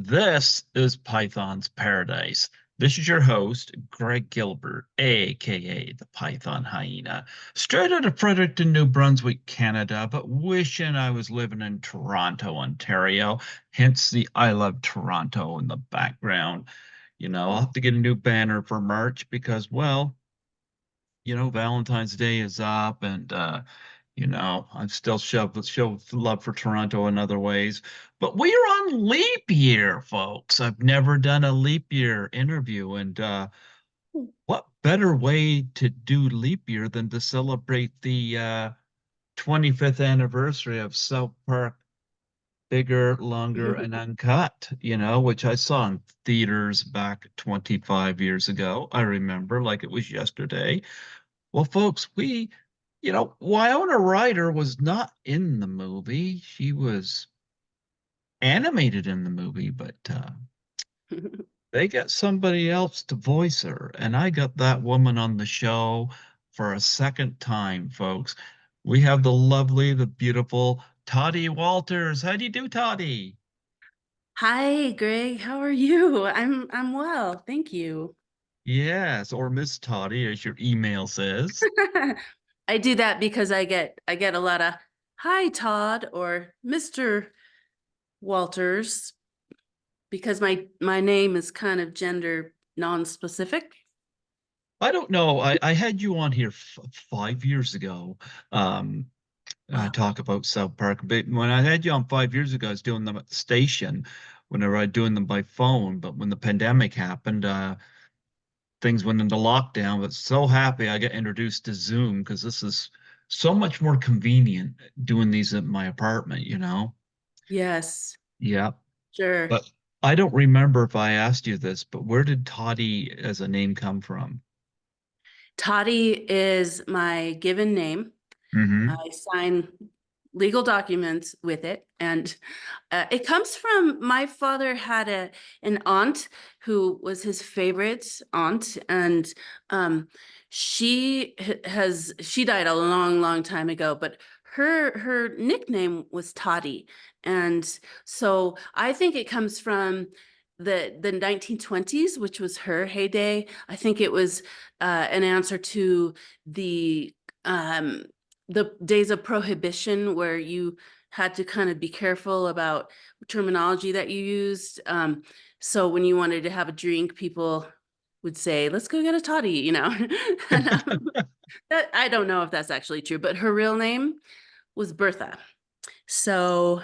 This is Python's Paradise. This is your host, Greg Gilbert, aka the Python Hyena, straight out of Fredericton, New Brunswick, Canada, but wishing I was living in Toronto, Ontario, hence the I Love Toronto in the background. I'll have to get a new banner for March because, well, Valentine's Day is up and I'm still show love for Toronto in other ways. But we are on leap year, folks. I've never done a leap year interview, and what better way to do leap year than to celebrate the 25th anniversary of South Park Bigger, Longer, and Uncut, which I saw in theaters back 25 years ago. I remember like it was yesterday. Well, folks, Winona Ryder was not in the movie. She was animated in the movie, but they got somebody else to voice her. And I got that woman on the show for a second time, folks. We have the lovely, the beautiful Toddy Walters. How do you do, Toddy? Hi, Greg. How are you? I'm well, thank you. Yes, or Miss Toddy, as your email says. I do that because I get a lot of hi Todd or Mr. Walters because my name is kind of gender non-specific. I don't know. I had you on here f 5 years ago. Um, Wow. talk about South Park. But when I had you on 5 years ago, I was doing them at the station whenever I doing them by phone. But when the pandemic happened, things went into lockdown. But so happy I got introduced to Zoom because this is so much more convenient doing these at my apartment. Yes, Yeah. sure. But I don't remember if I asked you this, but where did Toddy as a name come from? Toddy is my given name. Hmm. I sign legal documents with it, and it comes from my father had an aunt who was his favorite aunt, and she died a long time ago, but her nickname was Toddy, and so I think it comes from the 1920s, which was her heyday. I think it was an answer to um, the days of prohibition where you had to kind of be careful about terminology that you used. So when you wanted to have a drink, people would say, "Let's go get a toddy." And, that I don't know if that's actually true, but her real name was Bertha. So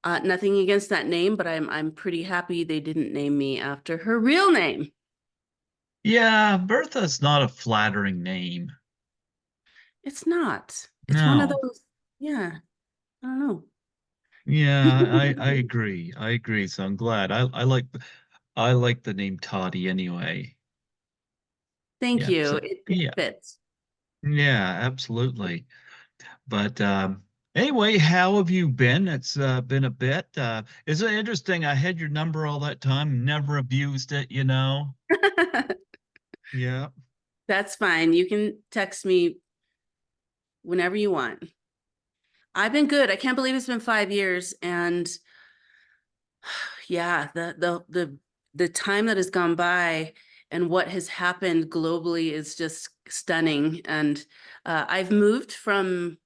nothing against that name, but I'm pretty happy they didn't name me after her real name. Yeah, Bertha's not a flattering name. It's not. It's one of No. those. Yeah, I don't know. Yeah, I agree. I agree. So I'm glad. I like the name Toddy anyway. Thank Yeah. you. So It yeah. fits. Yeah, absolutely. But anyway, how have you been? It's been a bit. Is it interesting? I had your number all that time, never abused it. Yeah. That's fine. You can text me whenever you want. I've been good. I can't believe it's been 5 years. And yeah, the time that has gone by and what has happened globally is just stunning. And I've moved from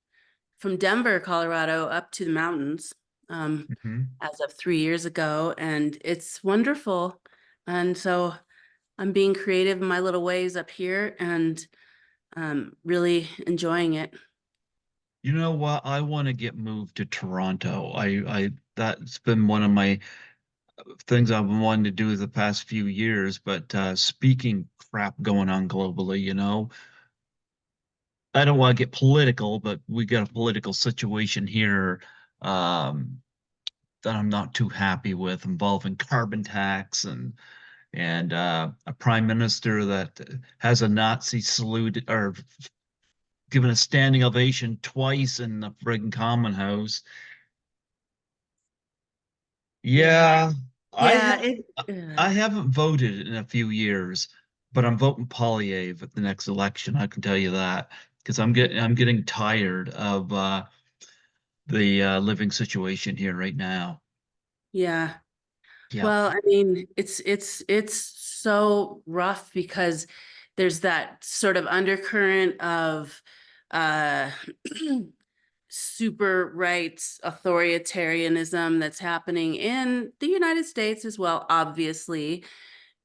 Denver, Colorado, up to the mountains Hmm. as of 3 years ago, and it's wonderful. And so I'm being creative in my little ways up here and really enjoying it. You know what? I want to get moved to Toronto. I that's been one of my things I've been wanting to do the past few years, but speaking crap going on globally. I don't want to get political, but we got a political situation here um, that I'm not too happy with, involving carbon tax and a prime minister that has a Nazi salute or given a standing ovation twice in the friggin' Common House. Yeah. Yeah, I Yeah, have it I haven't voted in a few years, but I'm voting Polyev at the next election. I can tell you that because I'm getting tired of the living situation here right now. yeah. Yeah. Well, I mean, it's so rough because there's that sort of undercurrent of uh super right authoritarianism that's happening in the United States as well, obviously.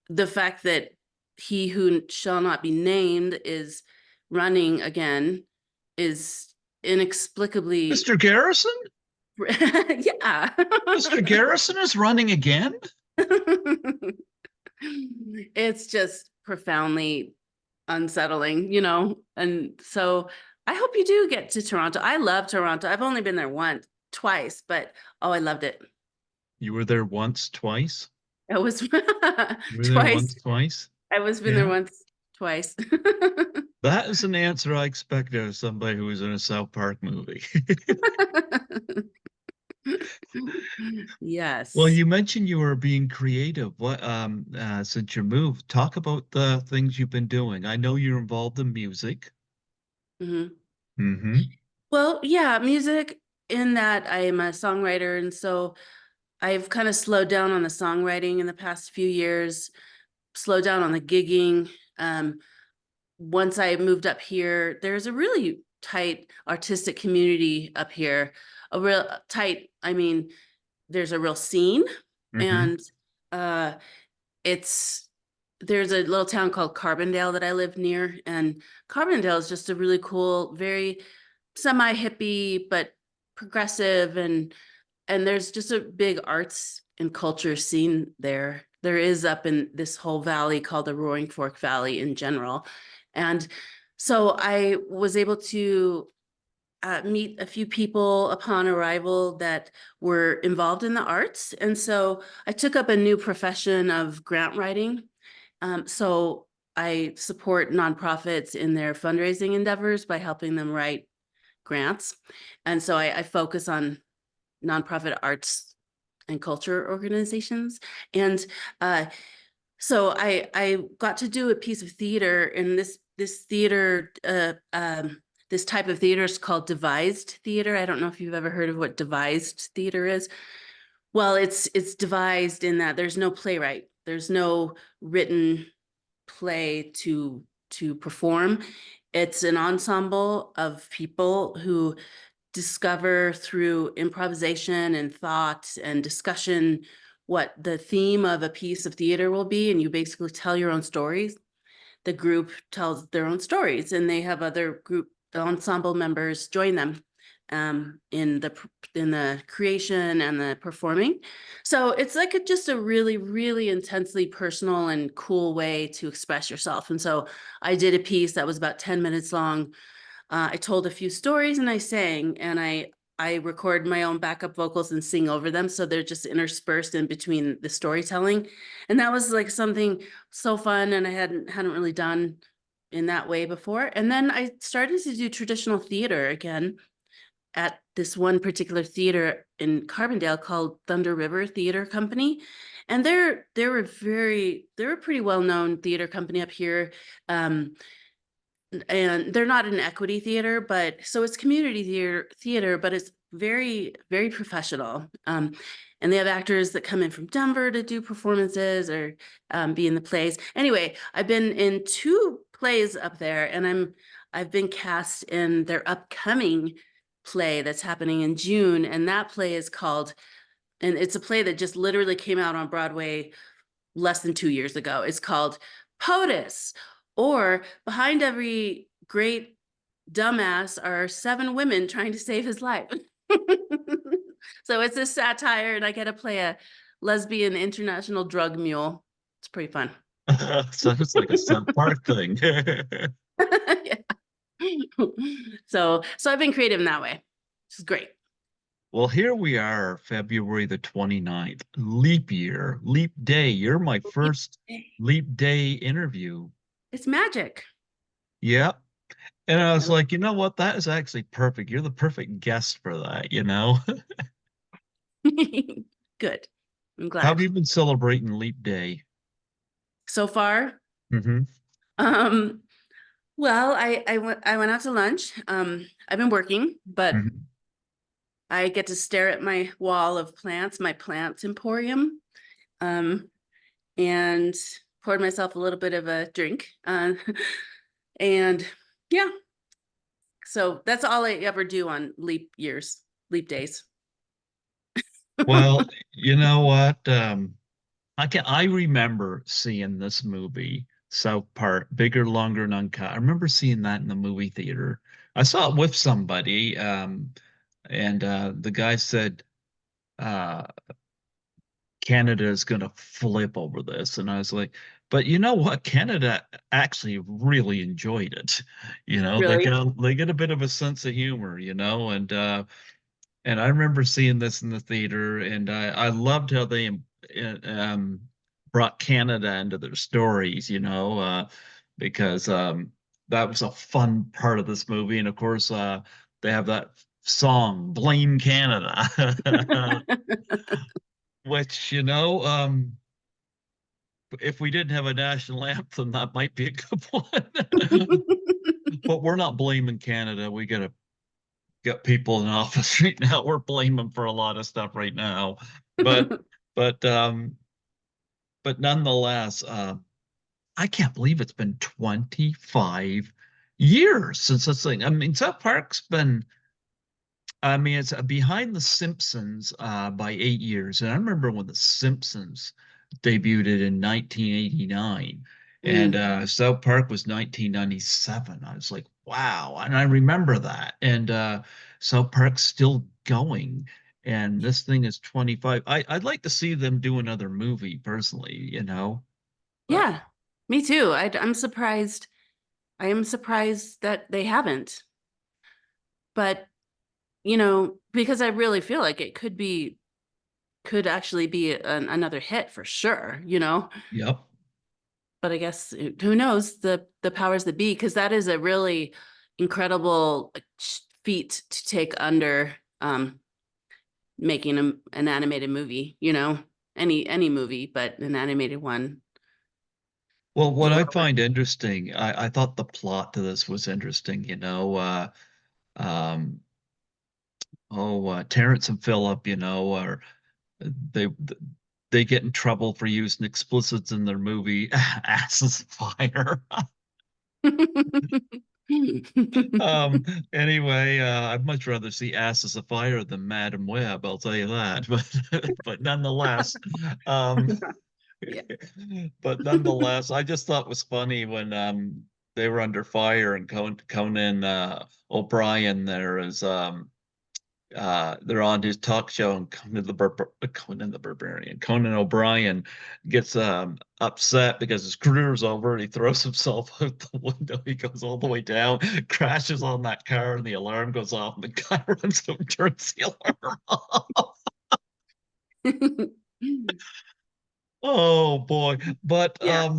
The fact that he who shall not be named is running again is inexplicably Mr. Garrison? yeah. Mr. Garrison is running again? It's just profoundly unsettling, and so I hope you do get to Toronto. I love Toronto. I've only been there twice, but oh, I loved it. You were there once, twice? It was You were there twice. once, twice? I was been there Yeah. once, twice. That is an answer I expected of somebody who was in a South Park movie. Well, Yes. you mentioned you were being creative. What, since you moved, talk about the things you've been doing. I know you're involved in music. Mhm. Mm-hmm. Well, yeah, music in that I am a songwriter, and so I've kind of slowed down on the songwriting in the past few years, slowed down on the gigging. Um, Once I moved up here, there's a really tight artistic community up here. A real tight, I mean, there's a real scene, Mm-hmm. and uh it's there's a little town called Carbondale that I live near, and Carbondale is just a really cool, very semi-hippie but progressive, and there's just a big arts and culture scene there. There is up in this whole valley called the Roaring Fork Valley in general. And so I was able to meet a few people upon arrival that were involved in the arts. And so I took up a new profession of grant writing. So I support nonprofits in their fundraising endeavors by helping them write grants. And so I focus on nonprofit arts and culture organizations. And uh, so I got to do a piece of theater, and this theater this type of theater is called devised theater. I don't know if you've ever heard of what devised theater is. Well, it's devised in that there's no playwright, there's no written play to perform. It's an ensemble of people who discover through improvisation and thought and discussion what the theme of a piece of theater will be, and you basically tell your own stories. The group tells their own stories, and they have other group ensemble members join them in the creation and the performing. So it's like just a really, really intensely personal and cool way to express yourself. And so I did a piece that was about 10 minutes long. I told a few stories and I sang, and I record my own backup vocals and sing over them, so they're just interspersed in between the storytelling. And that was like something so fun, and I hadn't really done in that way before. And then I started to do traditional theater again at this one particular theater in Carbondale called Thunder River Theater Company. And they're a pretty well-known theater company up here. And they're not an equity theater, but so it's community theater, but it's very, very professional. And they have actors that come in from Denver to do performances or be in the plays. Anyway, I've been in two plays up there, and I've been cast in their upcoming play that's happening in June. And that play is called, and it's a play that just literally came out on Broadway less than 2 years ago. It's called POTUS, or Behind Every Great Dumbass Are Seven Women Trying to Save His Life. So it's a satire, and I get to play a lesbian international drug mule. It's pretty fun. Sounds like a South Park thing. Yeah. So I've been creative in that way. This is great. Well, here we are, February the 29th, leap year, leap day. You're my first leap day interview. It's magic. Yep. And I I was like, you know what? That is actually perfect. You're the perfect guest for that, you know? Good. I'm How have glad. you been celebrating leap day? So far, Mm-hmm. um, well, I went out to lunch. I've been working, but Mm-hmm. I get to stare at my wall of plants, my plants emporium. and poured myself a little bit of a drink. And yeah, so that's all I ever do on leap days. Well, you know what? I remember seeing this movie, South Park, Bigger, Longer, and Uncut. I remember seeing that in the movie theater. I saw it with somebody, and the guy said, uh, Canada is going to flip over this. And I was like, but you know what? Canada actually really enjoyed it. You know, Really? they get a bit of a sense of humor, you know, and I remember seeing this in the theater, and I loved how they brought Canada into their stories, you know, because that was a fun part of this movie. And of course, they have that song, Blame Canada, which, you know, if we didn't have a national anthem, that might be a good one. But we're not blaming Canada. We gotta got people in office right now. We're blaming for a lot of stuff right now. But but um but nonetheless, I can't believe it's been 25 years since this thing. I mean, South Park's been I mean, it's behind The Simpsons by 8 years. And I remember when The Simpsons debuted in 1989, and Mm, South Park was 1997. I was like, wow. And I remember that. And South Park's still going. And this thing is 25. I'd like to see them do another movie personally, you know. But yeah, me too. I'm surprised. I am surprised that they haven't. But, because I really feel like it could actually be another hit for sure. yep. But I guess who knows the powers that be, because that is a really incredible feat to take under making an animated movie. Any movie, but an animated one. Well, what Do I over. find interesting, I thought the plot to this was interesting, you know. Um, Terrence and Phillip, you know, are they they get in trouble for using explicits in their movie Asses Fire. Um, anyway, I'd much rather see Asses of Fire than Madam Web, I'll tell you that. But nonetheless, um, Yeah. but nonetheless, I just thought it was funny when they were under fire and Conan O'Brien there is they're on his talk show, and Conan O'Brien gets upset because his career's over and he throws himself out the window. He goes all the way down, crashes on that car, and the alarm goes off, and the guy runs up and turns the alarm off. Oh boy. But Yeah.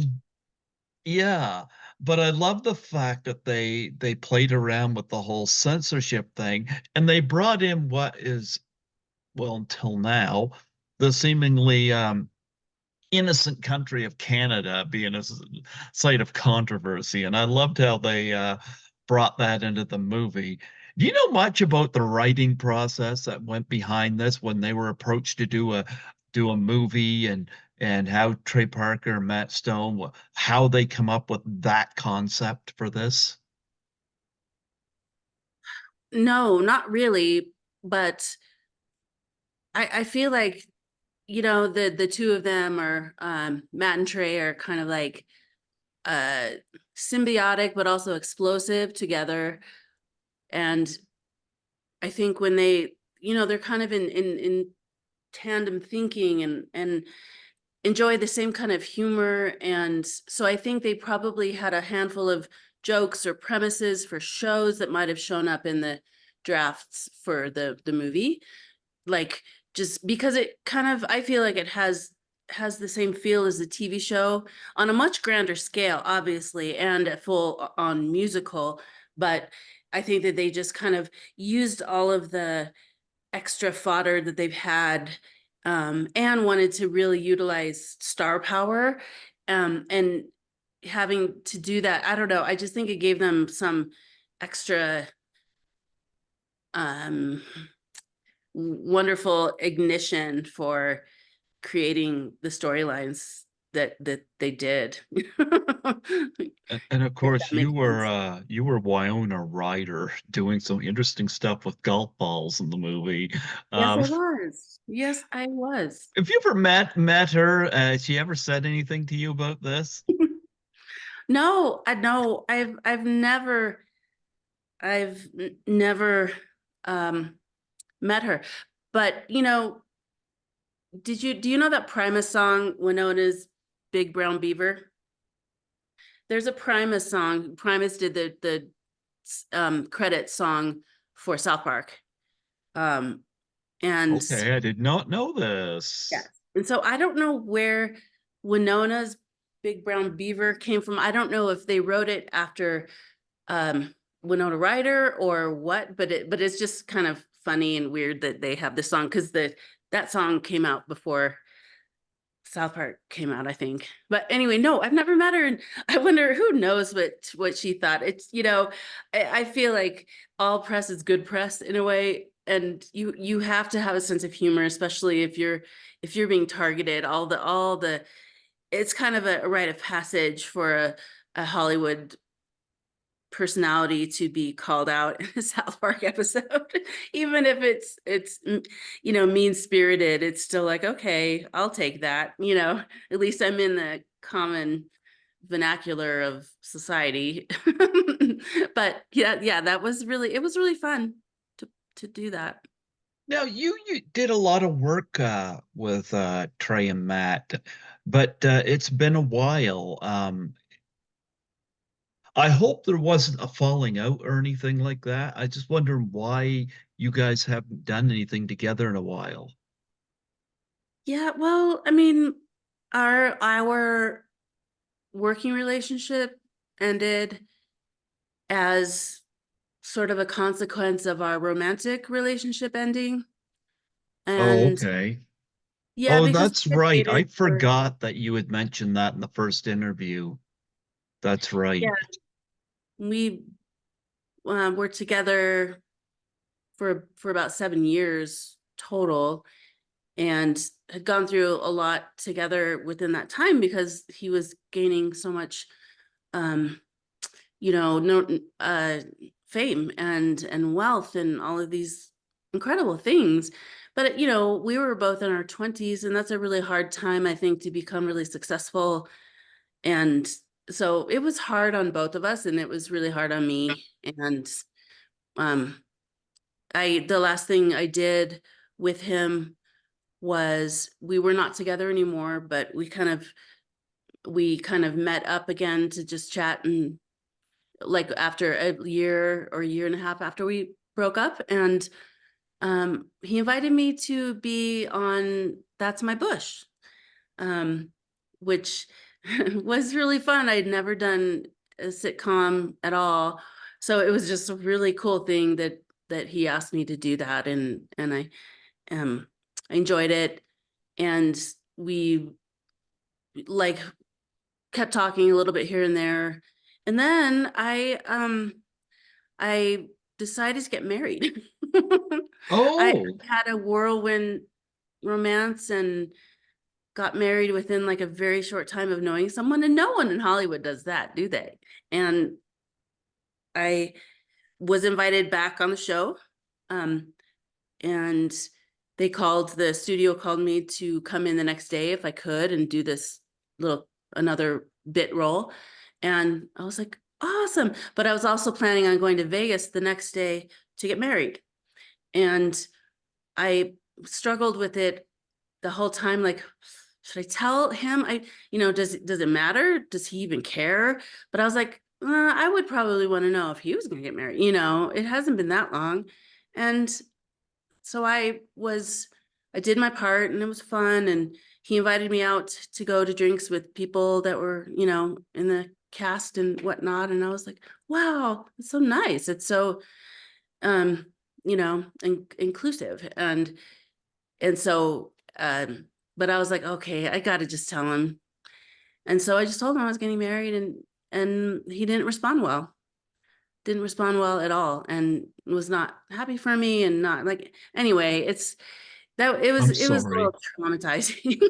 yeah, but I love the fact that they played around with the whole censorship thing, and they brought in what is, well, until now, the seemingly innocent country of Canada being a site of controversy. And I loved how they brought that into the movie. Do you know much about the writing process that went behind this when they were approached to do a movie, and how Trey Parker and Matt Stone, how they come up with that concept for this? No, not really. But I feel like, the two of them are Matt and Trey are kind of like uh symbiotic but also explosive together. And I think when they're kind of in tandem thinking and enjoy the same kind of humor. And so I think they probably had a handful of jokes or premises for shows that might have shown up in the drafts for the movie. Like, just because it kind of, I feel like it has the same feel as the TV show on a much grander scale, obviously, and a full on musical. But I think that they just kind of used all of the extra fodder that they've had, and wanted to really utilize star power, and having to do that. I don't know. I just think it gave them some extra um, wonderful ignition for creating the storylines that they did. And of If that course, makes sense. you were Winona Ryder doing some interesting stuff with golf balls in the movie. Yes, Um, I was. Yes, I was. have you ever met her? Has she ever said anything to you about this? No, I know. I've never met her. But do you know that Primus song, Winona's Big Brown Beaver? There's a Primus song. Primus did the credit song for South Park. Um, and Okay, I did not know yes. this. And so I don't know where Winona's Big Brown Beaver came from. I don't know if they wrote it after um Winona Ryder or what, but it's just kind of funny and weird that they have this song because that song came out before South Park came out, I think. But anyway, no, I've never met her, and I wonder who knows what she thought. It's I feel like all press is good press in a way, and you have to have a sense of humor, especially if you're being targeted. All the it's kind of a rite of passage for a Hollywood personality to be called out in a South Park episode, even if it's mean spirited. It's still like, okay, I'll take that. At least I'm in the common vernacular of society. But yeah, it was really fun to do that. Now, you did a lot of work with Trey and Matt, but it's been a while. I hope there wasn't a falling out or anything like that. I just wonder why you guys haven't done anything together in a while. Yeah, well, I mean, our working relationship ended as sort of a consequence of our romantic relationship ending. Oh, And okay. yeah, Oh, because that's we had right. I dated for, forgot that you had mentioned that in the first interview. That's right. yeah, we were together for about 7 years total, and had gone through a lot together within that time because he was gaining so much um no fame and wealth and all of these incredible things. But we were both in our 20s, and that's a really hard time, I think, to become really successful. And so it was hard on both of us, and it was really hard on me. And um the last thing I did with him was, we were not together anymore, but we kind of met up again to just chat, and like after a year or a year and a half after we broke up. And he invited me to be on That's My Bush, um, which was really fun. I'd never done a sitcom at all, so it was just a really cool thing that he asked me to do that, and um I enjoyed it. And we like kept talking a little bit here and there, and then I decided to get married. I Oh, had a whirlwind romance and got married within like a very short time of knowing someone, and no one in Hollywood does that, do they? And I was invited back on the show, um, and the studio called me to come in the next day if I could and do this little another bit role. And I was like, awesome. But I was also planning on going to Vegas the next day to get married. And I struggled with it the whole time. Like, should I tell him? Does it matter? Does he even care? But I was like, I would probably want to know if he was going to get married. It hasn't been that long. And so I did my part, and it was fun. And he invited me out to go to drinks with people that were, in the cast and whatnot. And I was like, wow, it's so nice. It's so, inclusive. And so, but I was like, okay, I got to just tell him. And so I just told him I was getting married, and he didn't respond well at all, and was not happy for me, and not like, anyway, That I'm it was a sorry. little traumatizing.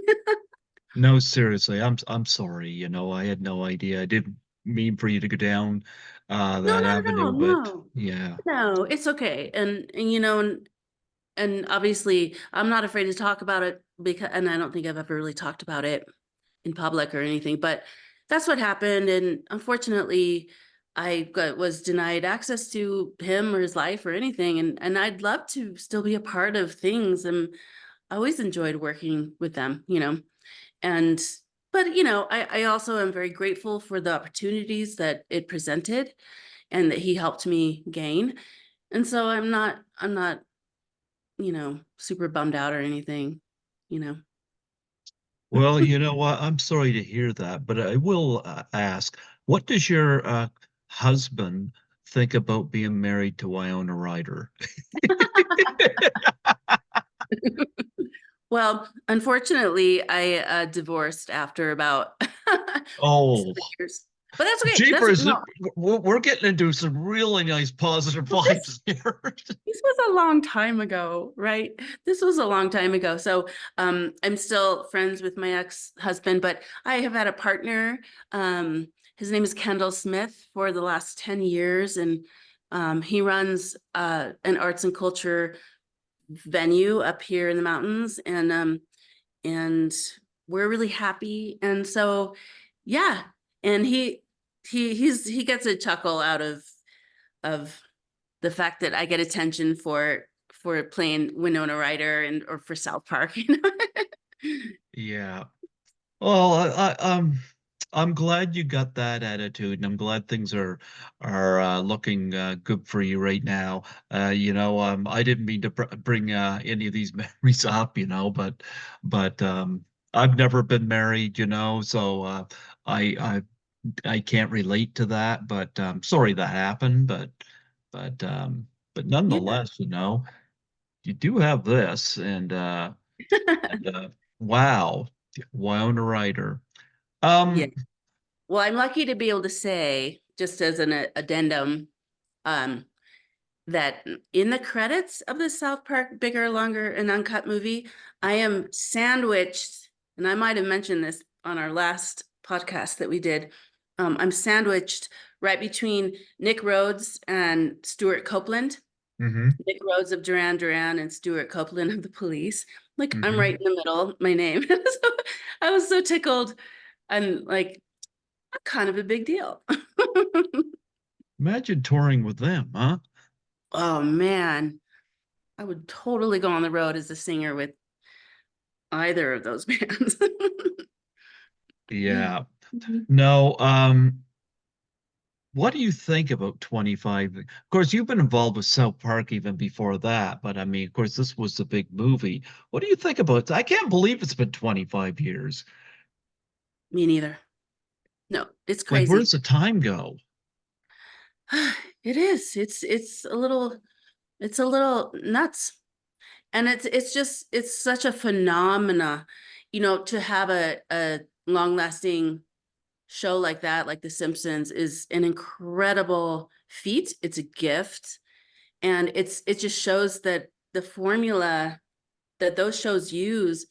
No, seriously, I'm sorry. I had no idea. I didn't mean for you to go down No, that not at all. avenue, but No. yeah. No, it's okay. And and obviously I'm not afraid to talk about it because and I don't think I've ever really talked about it in public or anything, but that's what happened. And unfortunately, was denied access to him or his life or anything. And I'd love to still be a part of things. And I always enjoyed working with them, And but I also am very grateful for the opportunities that it presented and that he helped me gain. And so I'm not, super bummed out or anything, you know. Well, you know what? I'm sorry to hear that, but I will ask, what does your husband think about being married to Winona Ryder? Well, unfortunately, I divorced after about Oh, 7 years. But that's okay. That's jeepers, no, we're getting into some really nice positive well, vibes here. this was a long time ago, right? This was a long time ago. So I'm still friends with my ex-husband, but I have had a partner. His name is Kendall Smith for the last 10 years, and he runs an arts and culture venue up here in the mountains, and we're really happy. And so, yeah, and he gets a chuckle out of the fact that I get attention for playing Winona Ryder and or for South Park. Yeah. Well, I'm glad you got that attitude, and I'm glad things are looking good for you right now. I didn't mean to bring any of these memories up, but I've never been married, so I I I can't relate to that. But sorry that happened, but um, but Yeah. nonetheless, you do have this, and wow, Winona Ryder. Yeah. Um, Well, I'm lucky to be able to say, just as an addendum, um, that in the credits of the South Park Bigger, Longer, and Uncut movie, I am sandwiched, and I might have mentioned this on our last podcast that we did. I'm sandwiched right between Nick Rhodes and Stuart Copeland. mhm, Nick Rhodes of Duran Duran and Stuart Copeland of the Police. Like I'm right mhm. in the middle, my name. So I was so tickled and like kind of a big deal. Imagine touring with them, huh? Oh man, I would totally go on the road as a singer with either of those bands. Yeah. No, what do you think about 25? Of course, you've been involved with South Park even before that, but I mean, of course, this was the big movie. What do you think about I can't believe it's been 25 years. Me neither. No, it's Like, where crazy. does the time go? It is. It's a little nuts. And it's just it's such a phenomena, to have a long lasting show like that, like The Simpsons, is an incredible feat. It's a gift. And it just shows that the formula that those shows use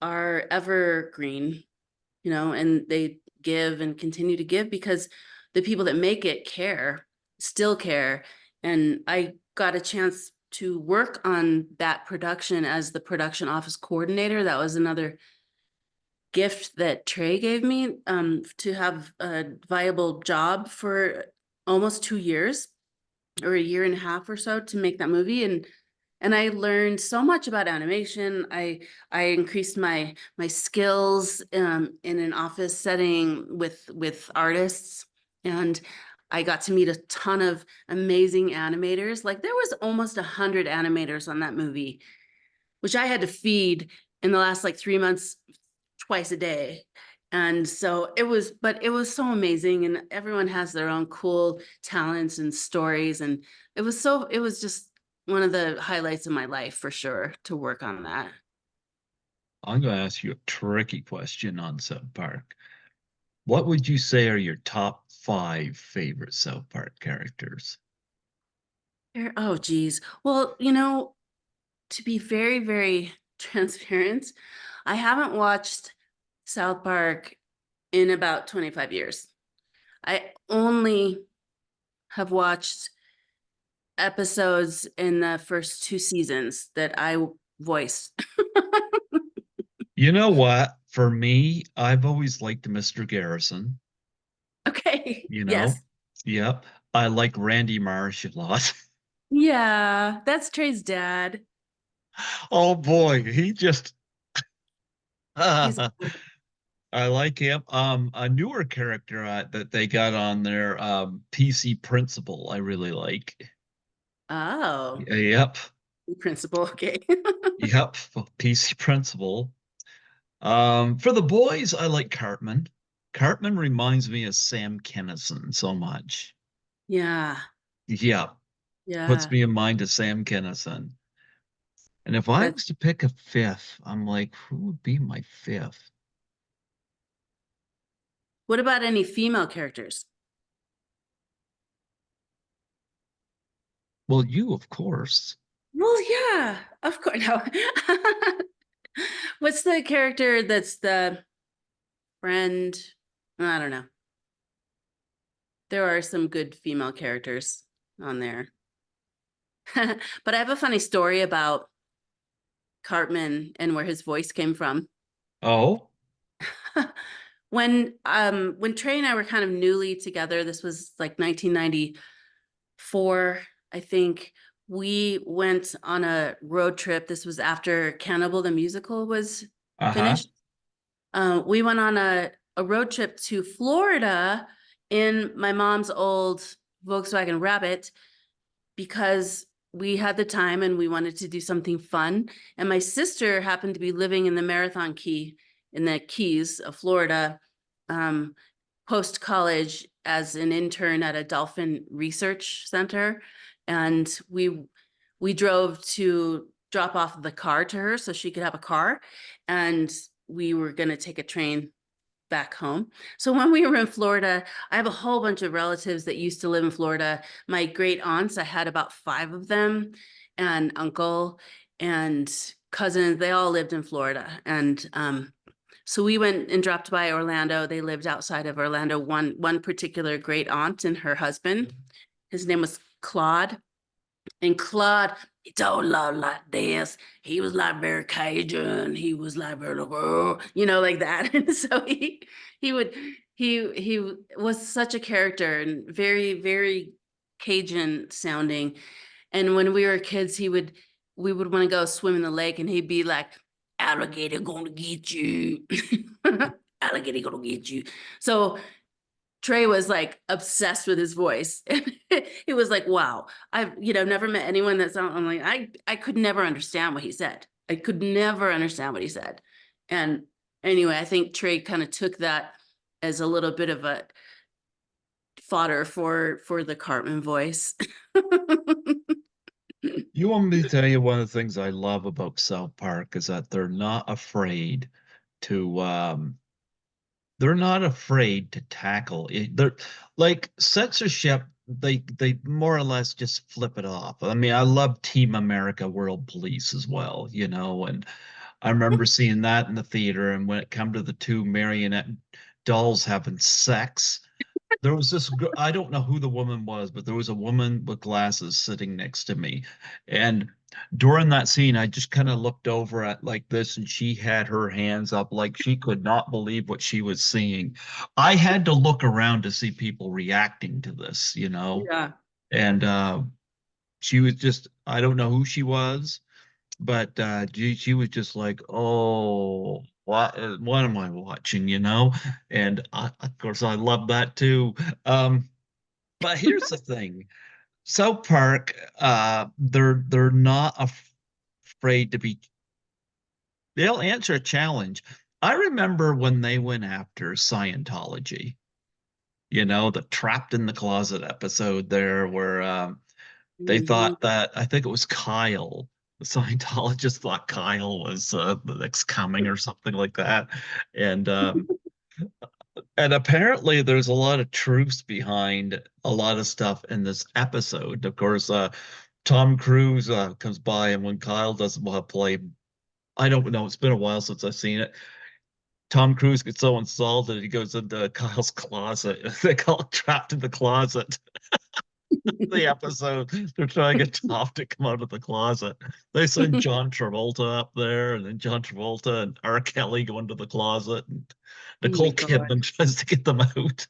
are evergreen, and they give and continue to give because the people that make it care, still care. And I got a chance to work on that production as the production office coordinator. That was another gift that Trey gave me, to have a viable job for almost 2 years or a year and a half or so to make that movie. And I learned so much about animation. I increased my skills in an office setting with artists, and I got to meet a ton of amazing animators. Like there was almost 100 animators on that movie, which I had to feed in the last like 3 months twice a day. And so but it was so amazing. And everyone has their own cool talents and stories. And it was just one of the highlights of my life for sure to work on that. I'm going to ask you a tricky question on South Park. What would you say are your top five favorite South Park characters? Oh, geez. Well, to be very, very transparent. I haven't watched South Park in about 25 years. I only have watched episodes in the first two seasons that I voiced. You know what? For me, I've always liked Mr. Garrison, Okay. you know? Yes. Yep. I like Randy Marsh a lot. Yeah, that's Trey's dad. Oh boy, he just He's I like him. A newer character that they got on there, PC Principal, I really like. oh, Yep. principal. Okay. Yep. PC Principal. For the boys, I like Cartman. Cartman reminds me of Sam Kinison so much. Yeah. Yeah, puts Yeah. me in mind of Sam Kinison. And if I That was to pick a fifth, I'm like, who would be my fifth? what about any female characters? Well, you, of course. Well, yeah, of course. No. What's the character that's the friend? I don't know. There are some good female characters on there. But I have a funny story about Cartman and where his voice came from. Oh, When Trey and I were kind of newly together, this was like 1994, I think. We went on a road trip. This was after Cannibal the musical was uh-huh. finished. We went on a road trip to Florida in my mom's old Volkswagen Rabbit because we had the time and we wanted to do something fun. And my sister happened to be living in the Marathon Key in the Keys of Florida, post college as an intern at a dolphin research center. And we drove to drop off the car to her so she could have a car. And we were going to take a train back home. So when we were in Florida, I have a whole bunch of relatives that used to live in Florida. My great aunts, I had about 5 of them, and uncle and cousins, they all lived in Florida. And so we went and dropped by Orlando. They lived outside of Orlando. One particular great aunt and her husband, his name was Claude. And Claude, he told a lot like this. He was like very Cajun. He was like very, like that. And so he would he was such a character and very, very Cajun sounding. And when we were kids, we would want to go swim in the lake and he'd be like, alligator gonna get you. Alligator gonna get you. So Trey was like obsessed with his voice. He was like, wow, I've, never met anyone that's I'm like, I could never understand what he said. I could never understand what he said. And anyway, I think Trey kind of took that as a little bit of a fodder for the Cartman voice. You want me to tell you one of the things I love about South Park is that to they're not afraid to tackle it. They're like censorship, they more or less just flip it off. I mean, I love Team America World Police as well, and I remember seeing that in the theater, and when it come to the two marionette dolls having sex, there was this I don't know who the woman was, but there was a woman with glasses sitting next to me. And during that scene, I just kind of looked over at like this, and she had her hands up like she could not believe what she was seeing. I had to look around to see people reacting to this. Yeah. And she was just, I don't know who she was, but she was just like, "Oh, what am I watching?" And of course, I love that too. But here's the thing: South Park, they're not afraid to be. They'll answer a challenge. I remember when they went after Scientology. The trapped in the closet episode there, where they Mhm. thought that I think it was Kyle. The Scientologist thought Kyle was the next coming or something like that, and and apparently there's a lot of truths behind a lot of stuff in this episode. Of course, Tom Cruise comes by, and when Kyle doesn't want to play I don't know. It's been a while since I've seen it. Tom Cruise gets so insulted, he goes into Kyle's closet. They call it trapped in the closet. The episode, they're trying to get Tom to come out of the closet. They send John Travolta up there, and then John Travolta and R. Kelly go into the closet, and Oh my Nicole God. Kidman tries to get them out.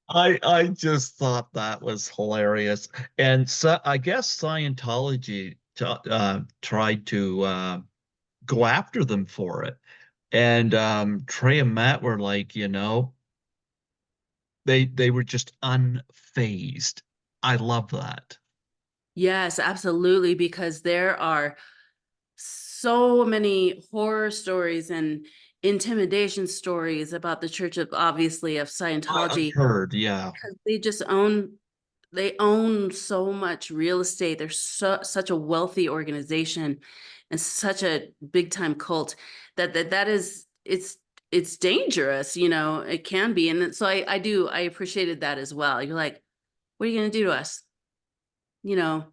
I just thought that was hilarious. And so I guess Scientology tried to go after them for it. And Trey and Matt were like, they were just unfazed. I love that. Yes, absolutely, because there are so many horror stories and intimidation stories about the Church of, obviously, of I've Scientology, heard, yeah. because they own so much real estate. They're such a wealthy organization and such a big time cult that is it's dangerous, it can be. And so I appreciated that as well. You're like, what are you gonna do to us? You know,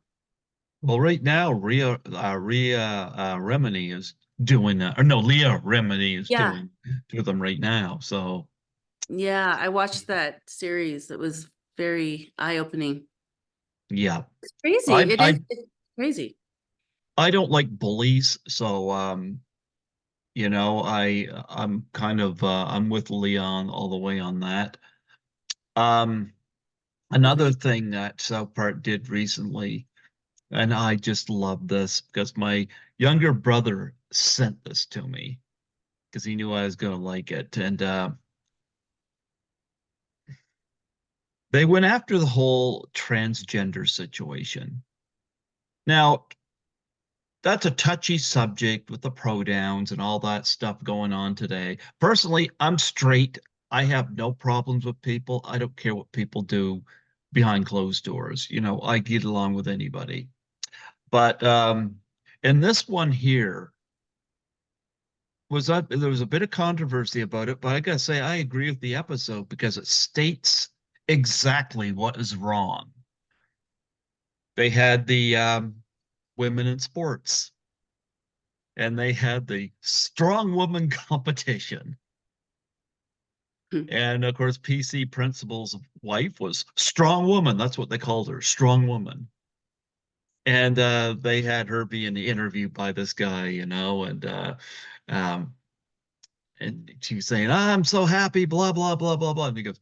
Well, right now, Rhea Remini is doing or no, Leah Remini is yeah. doing to them right now. So Yeah, I watched that series. It was very eye-opening. yeah, It's crazy. I It is I it's crazy. I don't like bullies, so I'm kind of I'm with Leon all the way on that. Um, Another Agreed. thing that South Park did recently, and I just love this because my younger brother sent this to me because he knew I was going to like it, and they went after the whole transgender situation. Now, that's a touchy subject with the pronouns and all that stuff going on today. Personally, I'm straight. I have no problems with people. I don't care what people do behind closed doors. I get along with anybody. But in this one here, there was a bit of controversy about it, but I gotta say I agree with the episode because it states exactly what is wrong. They had the women in sports, and they had the strong woman competition. Hmm. And of course, PC Principal's wife was strong woman. That's what they called her, strong woman. And they had her being interviewed by this guy, um, and she was saying, "I'm so happy," blah blah blah blah blah. And he goes,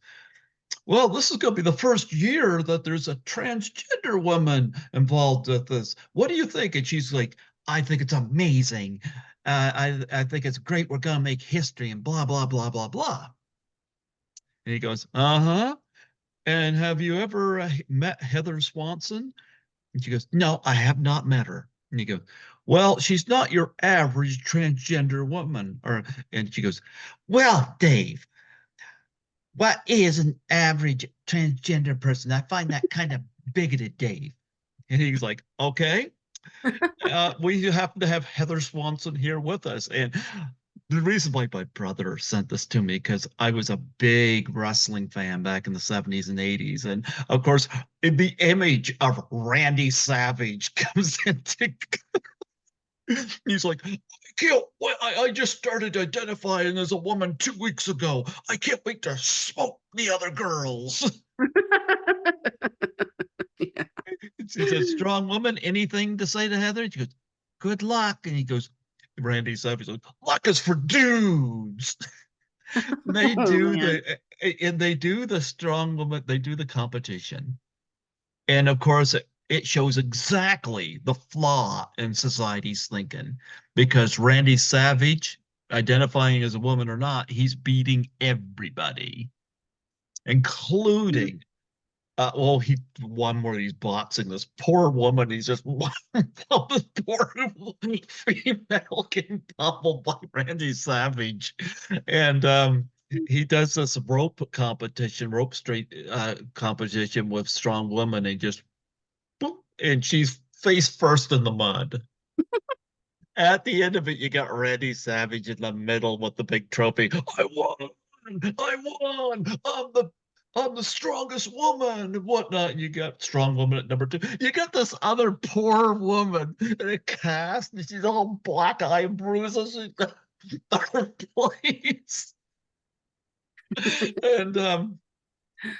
"Well, this is going to be the first year that there's a transgender woman involved with this. What do you think?" And she's like, "I think it's amazing. I think it's great. We're going to make history and blah blah blah blah blah." And he goes, "Uh-huh. And have you ever met Heather Swanson?" And she goes, "No, I have not met her." And he goes, "Well, she's not your average transgender woman." And she goes, "Well, Dave, what is an average transgender person? I find that kind of bigoted, Dave." And he's like, "Okay, we happen to have Heather Swanson here with us." And the reason why my brother sent this to me because I was a big wrestling fan back in the 70s and 80s. And of course, the image of Randy Savage comes into he's like, "I can't wait. I just started identifying as a woman 2 weeks ago. I can't wait to smoke the other girls." Yeah. She says, "Strong woman, anything to say to Heather?" She goes, "Good luck." And he goes, Randy Savage goes, "Luck is for dudes." They Oh do man. the strong woman, they do the competition. And of course, it shows exactly the flaw in society's thinking because Randy Savage, identifying as a woman or not, he's beating everybody, including well, he one where he's boxing this poor woman. He's just this poor female getting pummeled by Randy Savage, and he does this rope straight competition with strong women, and just boop, and she's face first in the mud. At the end of it, you got Randy Savage in the middle with the big trophy. I won! I won! I'm the strongest woman and whatnot. And you got strong woman at number two. You got this other poor woman in a cast, and she's all black eye bruises. She's got third place. And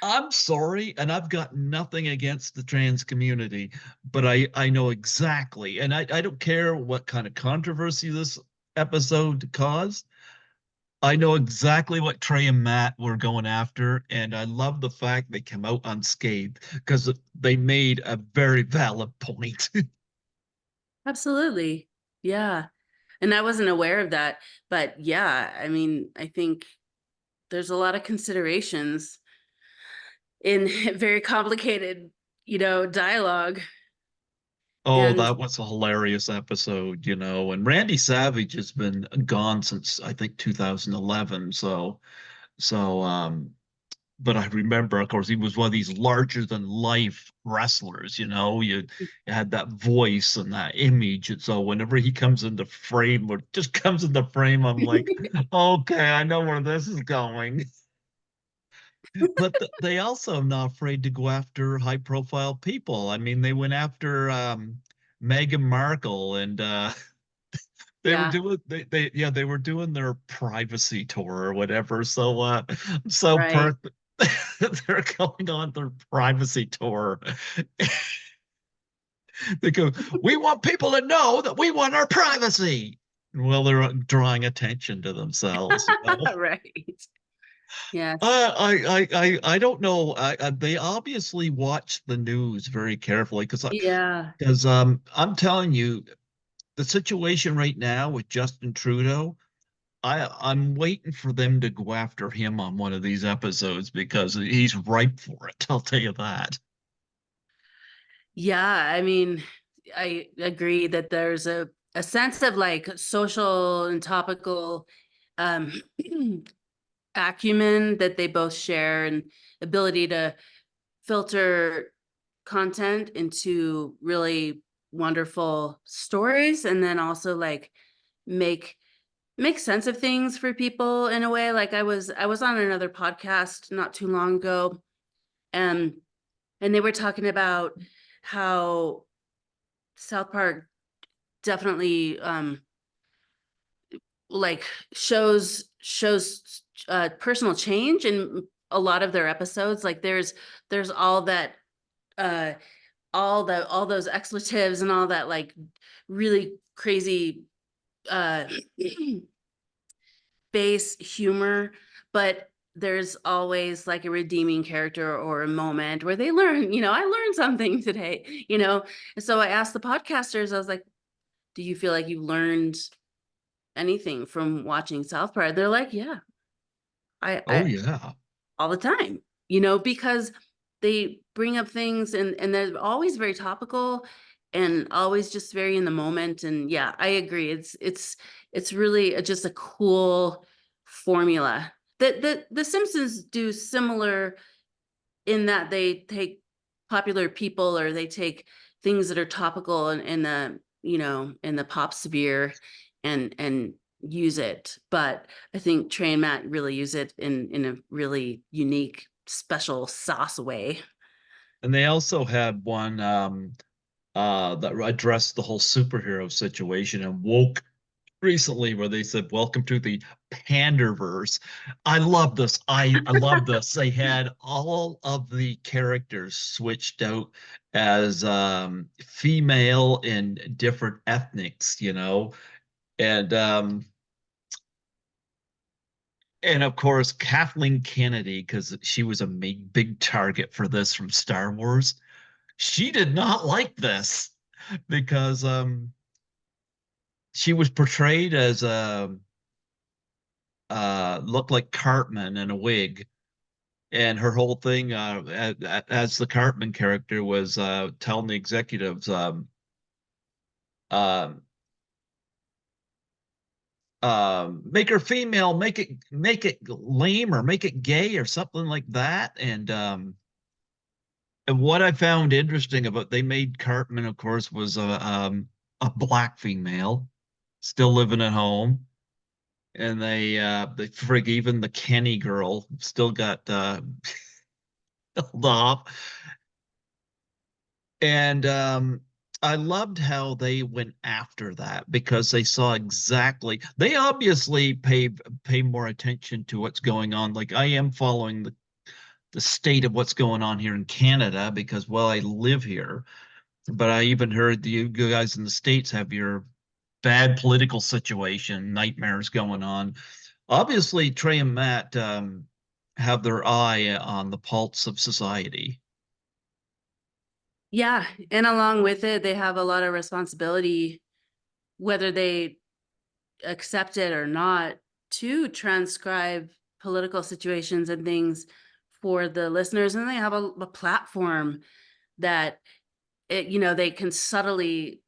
I'm sorry, and I've got nothing against the trans community, but I know exactly, and I don't care what kind of controversy this episode caused. I know exactly what Trey and Matt were going after, and I love the fact they came out unscathed because they made a very valid point. Absolutely. Yeah. And I wasn't aware of that, but yeah, I mean, I think there's a lot of considerations in very complicated, dialogue. Oh, And that was a hilarious episode, and Randy Savage has been gone since I think 2011. So but I remember, of course, he was one of these larger than life wrestlers, you had that voice and that image. And so whenever he comes into frame or just comes into frame, I'm like, okay, I know where this is going. But they also not afraid to go after high profile people. I mean, they went after Meghan Markle, and they were yeah, doing they were doing their privacy tour or whatever. So right. per they're going on their privacy tour. They go, we want people to know that we want our privacy. Well, they're drawing attention to themselves. Right. Yes. I don't know. They obviously watch the news very carefully Yeah. I'm telling you, the situation right now with Justin Trudeau, I'm waiting for them to go after him on one of these episodes because he's ripe for it. I'll tell you that. Yeah. I mean, I agree that there's a sense of like social and topical um acumen that they both share, and ability to filter content into really wonderful stories, and then also like make make sense of things for people in a way. Like I was on another podcast not too long ago, and they were talking about how South Park definitely like shows personal change in a lot of their episodes. Like there's all that uh all those expletives and all that like really crazy uh base humor, but there's always like a redeeming character or a moment where they learn, I learned something today, And so I asked the podcasters, I was like, do you feel like you learned anything from watching South Park? They're like, yeah, Oh I yeah. all the time, because they bring up things, and they're always very topical and always just very in the moment. And yeah, I agree. It's really just a cool formula that the Simpsons do similar, in that they take popular people, or they take things that are topical in the, in the pop sphere, and use it. But I think Trey and Matt really use it in a really unique, special sauce way. And they also had one that addressed the whole superhero situation and woke recently where they said, welcome to the Panderverse. I love this. I love this. They had all of the characters switched out as female in different ethnics, and and of course Kathleen Kennedy, because she was a big target for this from Star Wars. She did not like this because she was portrayed as a looked like Cartman in a wig, and her whole thing as the Cartman character was telling the executives uh, make her female, make it lame or make it gay or something like that. And what I found interesting about they made Cartman, of course, was a black female still living at home. And they frig even the Kenny girl still got off. And I loved how they went after that because they saw exactly, they obviously pay more attention to what's going on. Like I am following the state of what's going on here in Canada because, well, I live here. But I even heard you guys in the States have your bad political situation, nightmares going on. Obviously, Trey and Matt have their eye on the pulse of society. Yeah, and along with it, they have a lot of responsibility, whether they accept it or not, to transcribe political situations and things for the listeners. And they have a platform that they can subtly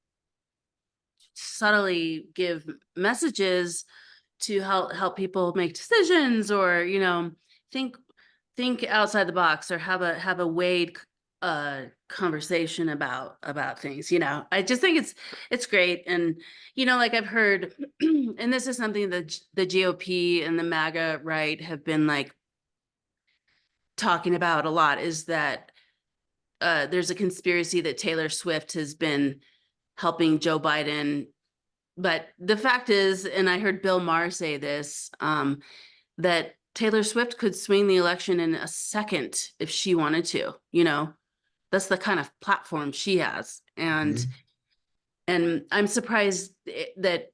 give messages to help people make decisions, or think think outside the box, or have a weighed conversation about things. I just think it's great. And like I've heard, and this is something that the GOP and the MAGA right have been like talking about a lot, is that there's a conspiracy that Taylor Swift has been helping Joe Biden. But the fact is, and I heard Bill Maher say this, that Taylor Swift could swing the election in a second if she wanted to. That's the kind of platform she has. And Mhm. I'm surprised that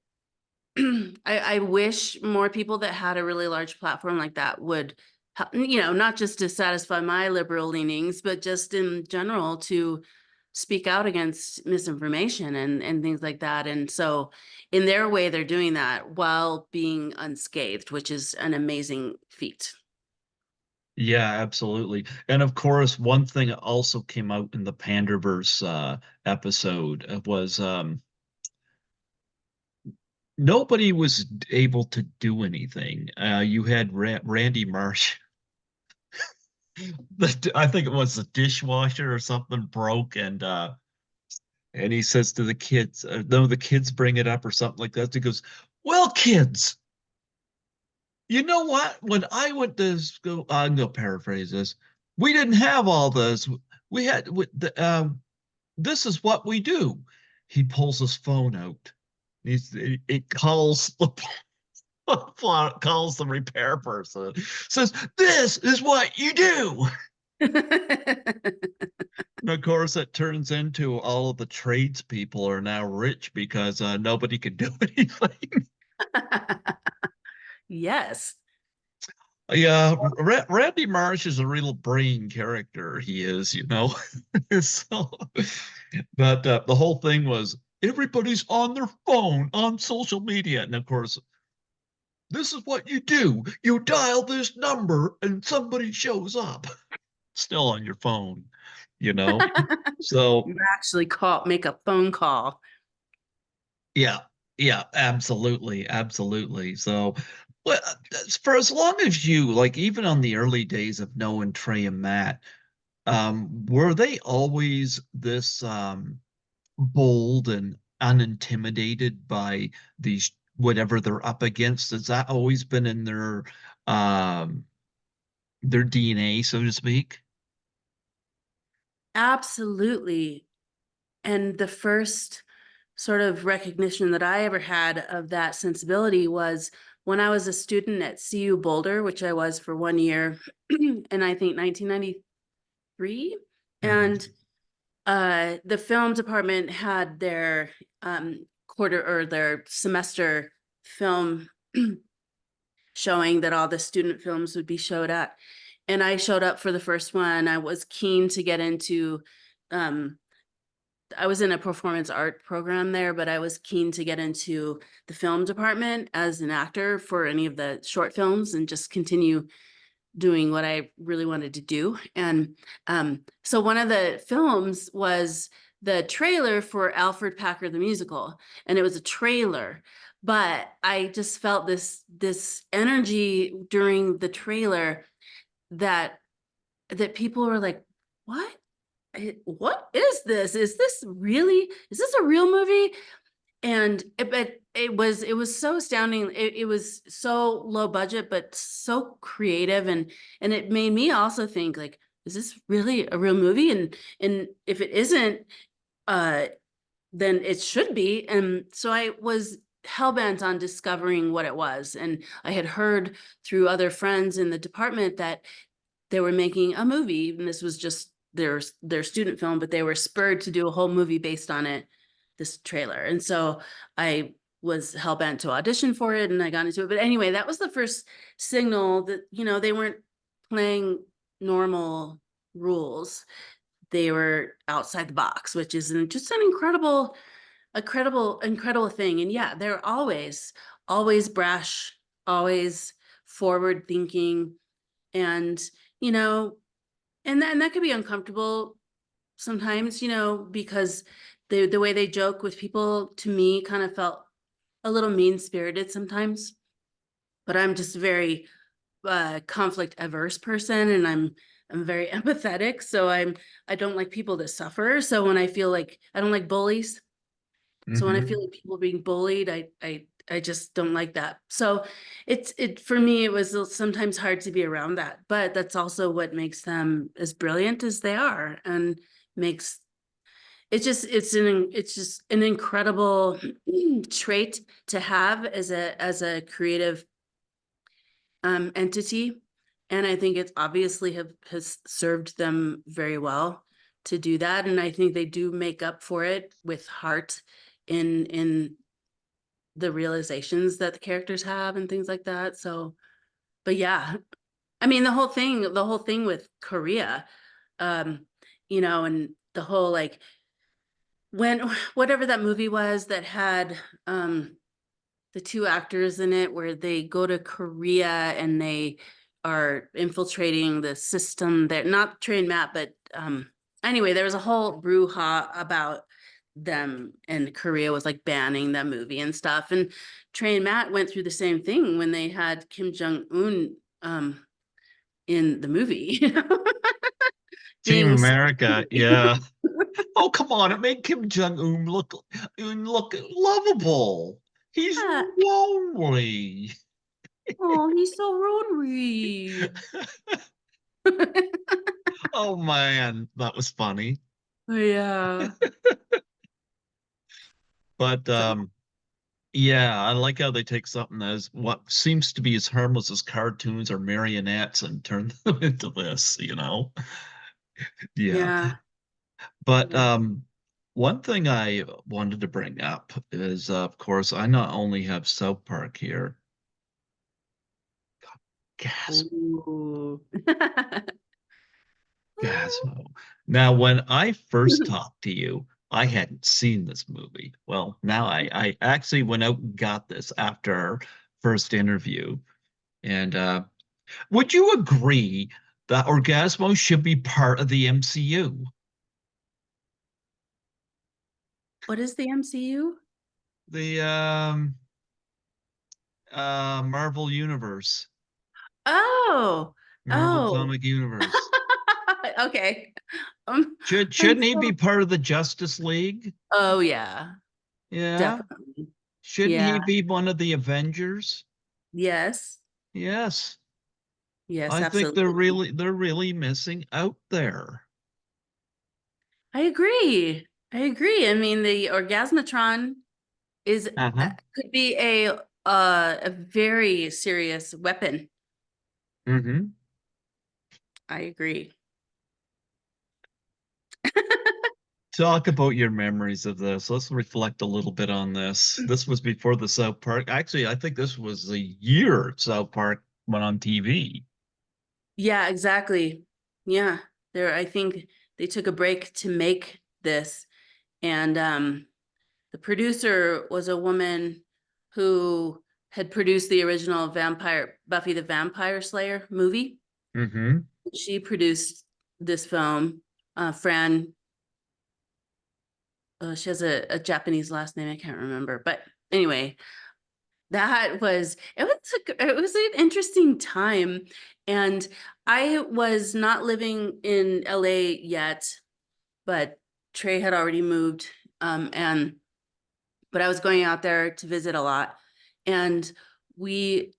I wish more people that had a really large platform like that would, not just to satisfy my liberal leanings, but just in general to speak out against misinformation and things like that. And so in their way, they're doing that while being unscathed, which is an amazing feat. Yeah, absolutely. And of course, one thing that also came out in the Panderverse episode was nobody was able to do anything. You had Randy Marsh. I think it was the dishwasher or something broke, and he says to the kids, no, the kids bring it up or something like that. He goes, "Well, kids, you know what? When I went to school, I'm gonna paraphrase this. We didn't have all this. We had this is what we do." He pulls his phone out. It calls the calls the repair person. Says, "This is what you do." And of course, it turns into all of the tradespeople are now rich because nobody could do anything. Yes. Yeah, Randy Marsh is a real brain character. He is. So, but the whole thing was everybody's on their phone on social media, and of course, this is what you do. You dial this number, and somebody shows up. Still on your phone, you know. So You actually make a phone call. yeah, yeah, absolutely, absolutely. So, well, for as long as you like, even on the early days of knowing Trey and Matt, were they always this bold and unintimidated by these whatever they're up against? Has that always been in their DNA, so to speak? Absolutely. And the first sort of recognition that I ever had of that sensibility was when I was a student at CU Boulder, which I was for 1 year, in I think 1993. Mhm. And the film department had their quarter or their semester film showing that all the student films would be showed at. And I showed up for the first one. I was keen to get into um, I was in a performance art program there, but I was keen to get into the film department as an actor for any of the short films and just continue doing what I really wanted to do. And so one of the films was the trailer for Alfred Packer the musical, and it was a trailer. But I just felt this energy during the trailer that people were like, "What? What is this? Is this a real movie?" And but it was so astounding. It was so low budget, but so creative. And it made me also think like, is this really a real movie? And if it isn't, uh, then it should be. And so I was hell-bent on discovering what it was. And I had heard through other friends in the department that they were making a movie, and this was just their student film, but they were spurred to do a whole movie based on it, this trailer. And so I was hell-bent to audition for it, and I got into it. But anyway, that was the first signal that, they weren't playing normal rules. They were outside the box, which is just an incredible thing. And yeah, they're always brash, always forward thinking. And, you know, and that could be uncomfortable sometimes, because the way they joke with people, to me, kind of felt a little mean-spirited sometimes. But I'm just very conflict averse person, and I'm very empathetic. So I don't like people to suffer. So when I feel like I don't like bullies. So when I feel like people being bullied, I just don't like that. So it for me, it was sometimes hard to be around that, but that's also what makes them as brilliant as they are, and makes it's just an incredible trait to have as a creative entity. And I think it's obviously has served them very well to do that. And I think they do make up for it with heart in the realizations that the characters have and things like that. So, but yeah, I mean, the whole thing with Korea, um, and the whole, like, when whatever that movie was that had the two actors in it, where they go to Korea and they are infiltrating the system there, not train Matt, but anyway, there was a whole brouhaha about them, and Korea was like banning that movie and stuff. And Train Matt went through the same thing when they had Kim Jong-un in the movie, Team being America, yeah. Oh, come on. It made Kim Jong-un look lovable. He's yeah. lonely. Oh, he's so lonely. Oh man, that was funny. Yeah. But So yeah, I like how they take something as what seems to be as harmless as cartoons or marionettes and turn them into this. Yeah. yeah, But yeah. one thing I wanted to bring up is, of course, I not only have South Park here, Gasmo, Ooh. Orgasmo. Now, when I first talked to you, I hadn't seen this movie. Well, now I actually went out and got this after our first interview. And would you agree that Orgasmo should be part of the MCU, What is the MCU? the Marvel Universe, Oh, Marvel oh. Comic Universe? Okay. I'm Shouldn't he be so, part of the Justice League? oh yeah, Yeah. definitely. Shouldn't he Yeah. be one of the Avengers? Yes. Yes. Yes, I think they're absolutely. really missing out there. I agree. I agree. I mean, the Orgasmatron is Uh-huh. could be a very serious weapon. Mm-hmm. I agree. Talk about your memories of this. Let's reflect a little bit on this. This was before the South Park. Actually, I think this was the year South Park went on TV. Yeah, exactly. Yeah. I think they took a break to make this, and the producer was a woman who had produced the original Buffy the Vampire Slayer movie. Mm-hmm. She produced this film. Fran, she has a Japanese last name, I can't remember. But anyway, it was an interesting time. And I was not living in LA yet, but Trey had already moved. And but I was going out there to visit a lot. And we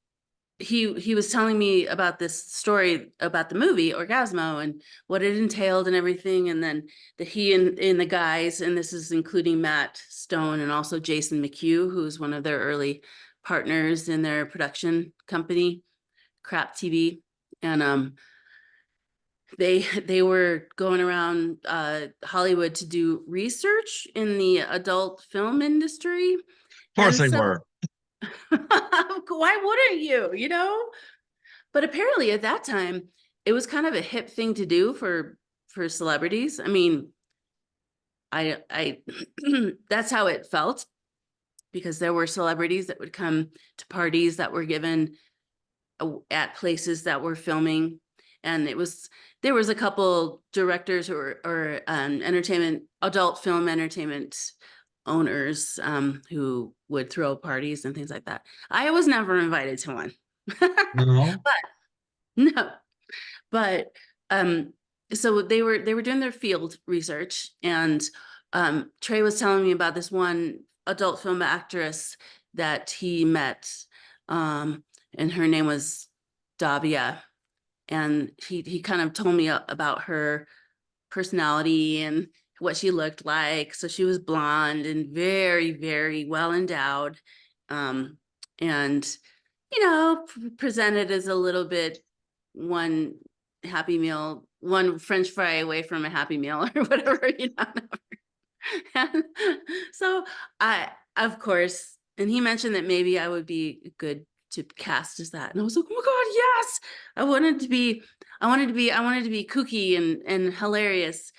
he was telling me about this story about the movie Orgasmo and what it entailed and everything, and then he and the guys, and this is including Matt Stone and also Jason McHugh, who's one of their early partners in their production company, Crap TV, and they were going around Hollywood to do research in the adult film industry, Of course and they so were. why wouldn't you, you know? But apparently at that time, it was kind of a hip thing to do for celebrities. I mean, I that's how it felt, because there were celebrities that would come to parties that were given at places that were filming, and there was a couple directors or entertainment adult film entertainment owners who would throw parties and things like that. I was never invited to one. No. But no, but um so they were doing their field research, and Trey was telling me about this one adult film actress that he met, um and her name was Davia, and he kind of told me about her personality and what she looked like. So she was blonde and very, very well endowed, um and presented as a little bit one Happy Meal, one French fry away from a Happy Meal or whatever, And so of course, and he mentioned that maybe I would be good to cast as that, and I was like, oh my god, yes! I wanted to be kooky and hilarious.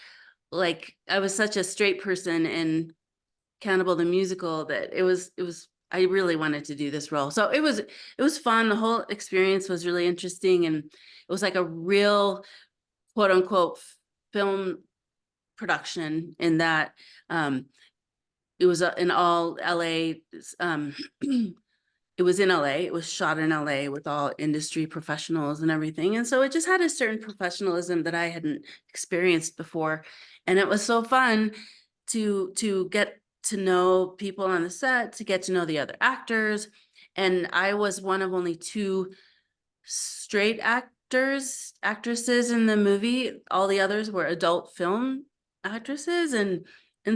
Like, I was such a straight person in Cannibal the musical that it was I really wanted to do this role. So it was fun. The whole experience was really interesting, and it was like a real quote unquote film production in that it was in all LA. It was in LA. It was shot in LA with all industry professionals and everything. And so it just had a certain professionalism that I hadn't experienced before. And it was so fun to get to know people on the set, to get to know the other actors. And I was one of only two straight actresses in the movie. All the others were adult film actresses. And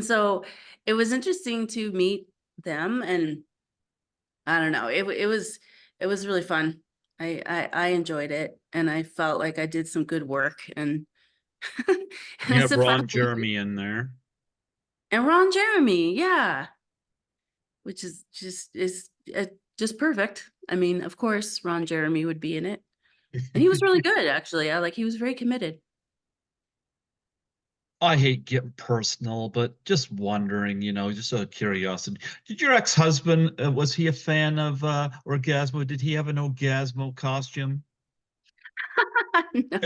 so it was interesting to meet them, and I don't know. It was really fun. I enjoyed it, and I felt like I did some good work, and and You it's have a fun Ron Jeremy in there. and Ron Jeremy, yeah, which is just perfect. I mean, of course, Ron Jeremy would be in it, and he was really good, actually. He was very committed. I hate getting personal, but just wondering, just out of curiosity. Did your ex-husband, was he a fan of Orgasmo? Did he have an Orgasmo costume? No.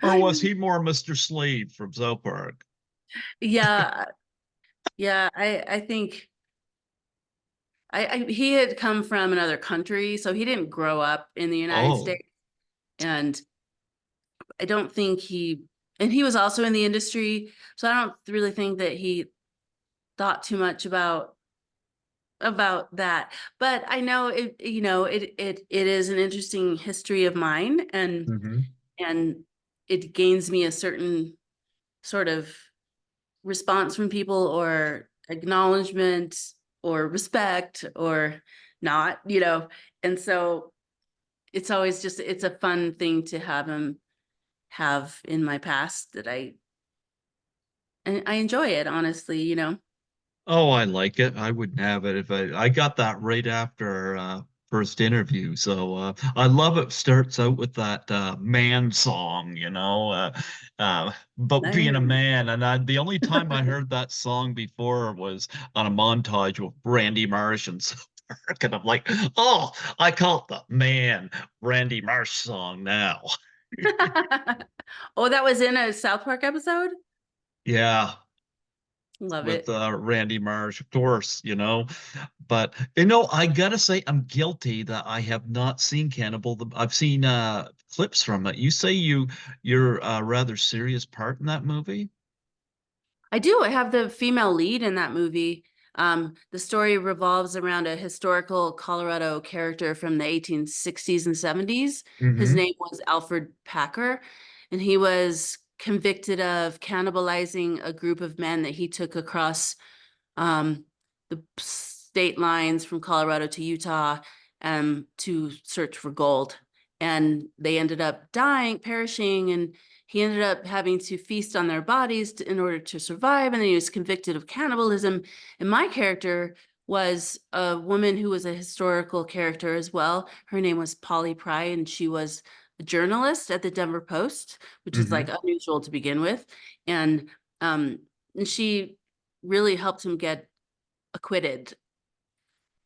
Or was he more Mr. Slade from South Park? Yeah, yeah. I think he had come from another country, so he didn't grow up in the United Oh. States, and I don't think and he was also in the industry, so I don't really think that he thought too much about that. But I know it is an interesting history of mine, Hmm. and it gains me a certain sort of response from people, or acknowledgement, or respect, or not, and so it's a fun thing to have him have in my past, that I enjoy it, honestly. Oh, I like it. I wouldn't have it if I got that right after our first interview. So I love it. Starts out with that man song, about being a Nice. man. And the only time I heard that song before was on a montage with Randy Marsh and South Park. And I'm like, oh, I call it the man Randy Marsh song now. Oh, that was in a South Park episode? Yeah. Love With it. Randy Marsh, of course, But I gotta say, I'm guilty that I have not seen Cannibal. I've seen clips from it. You say you're a rather serious part in that movie? I do. I have the female lead in that movie. The story revolves around a historical Colorado character from the 1860s and 70s. His Mm-hmm. name was Alfred Packer, and he was convicted of cannibalizing a group of men that he took across um, the state lines from Colorado to Utah to search for gold. And they ended up dying, perishing, and he ended up having to feast on their bodies in order to survive. And then he was convicted of cannibalism. And my character was a woman who was a historical character as well. Her name was Polly Pry, and she was a journalist at the Denver Post, which is like Mm-hmm. unusual to begin with. And um, and she really helped him get acquitted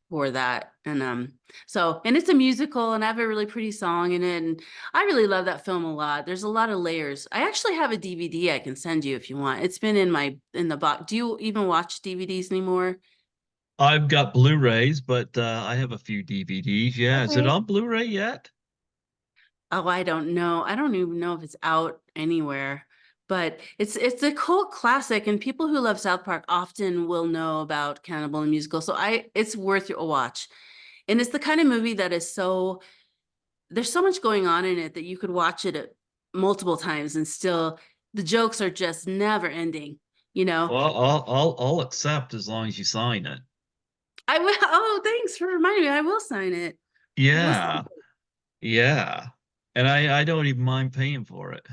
for that. And it's a musical and I have a really pretty song in it. And I really love that film a lot. There's a lot of layers. I actually have a DVD I can send you if you want. It's been in the box. Do you even watch DVDs anymore? I've got Blu-rays, but I have a few DVDs. Yeah, is it Okay. on Blu-ray yet? Oh, I don't know. I don't even know if it's out anywhere. But it's a cult classic, and people who love South Park often will know about Cannibal the Musical. So it's worth a watch. And it's the kind of movie that is so there's so much going on in it that you could watch it multiple times and still the jokes are just never ending, you know. Well, I'll accept as long as you sign it. I will. Oh, thanks for reminding me. I will sign it. I will sign Yeah, it. yeah. And I don't even mind paying for it.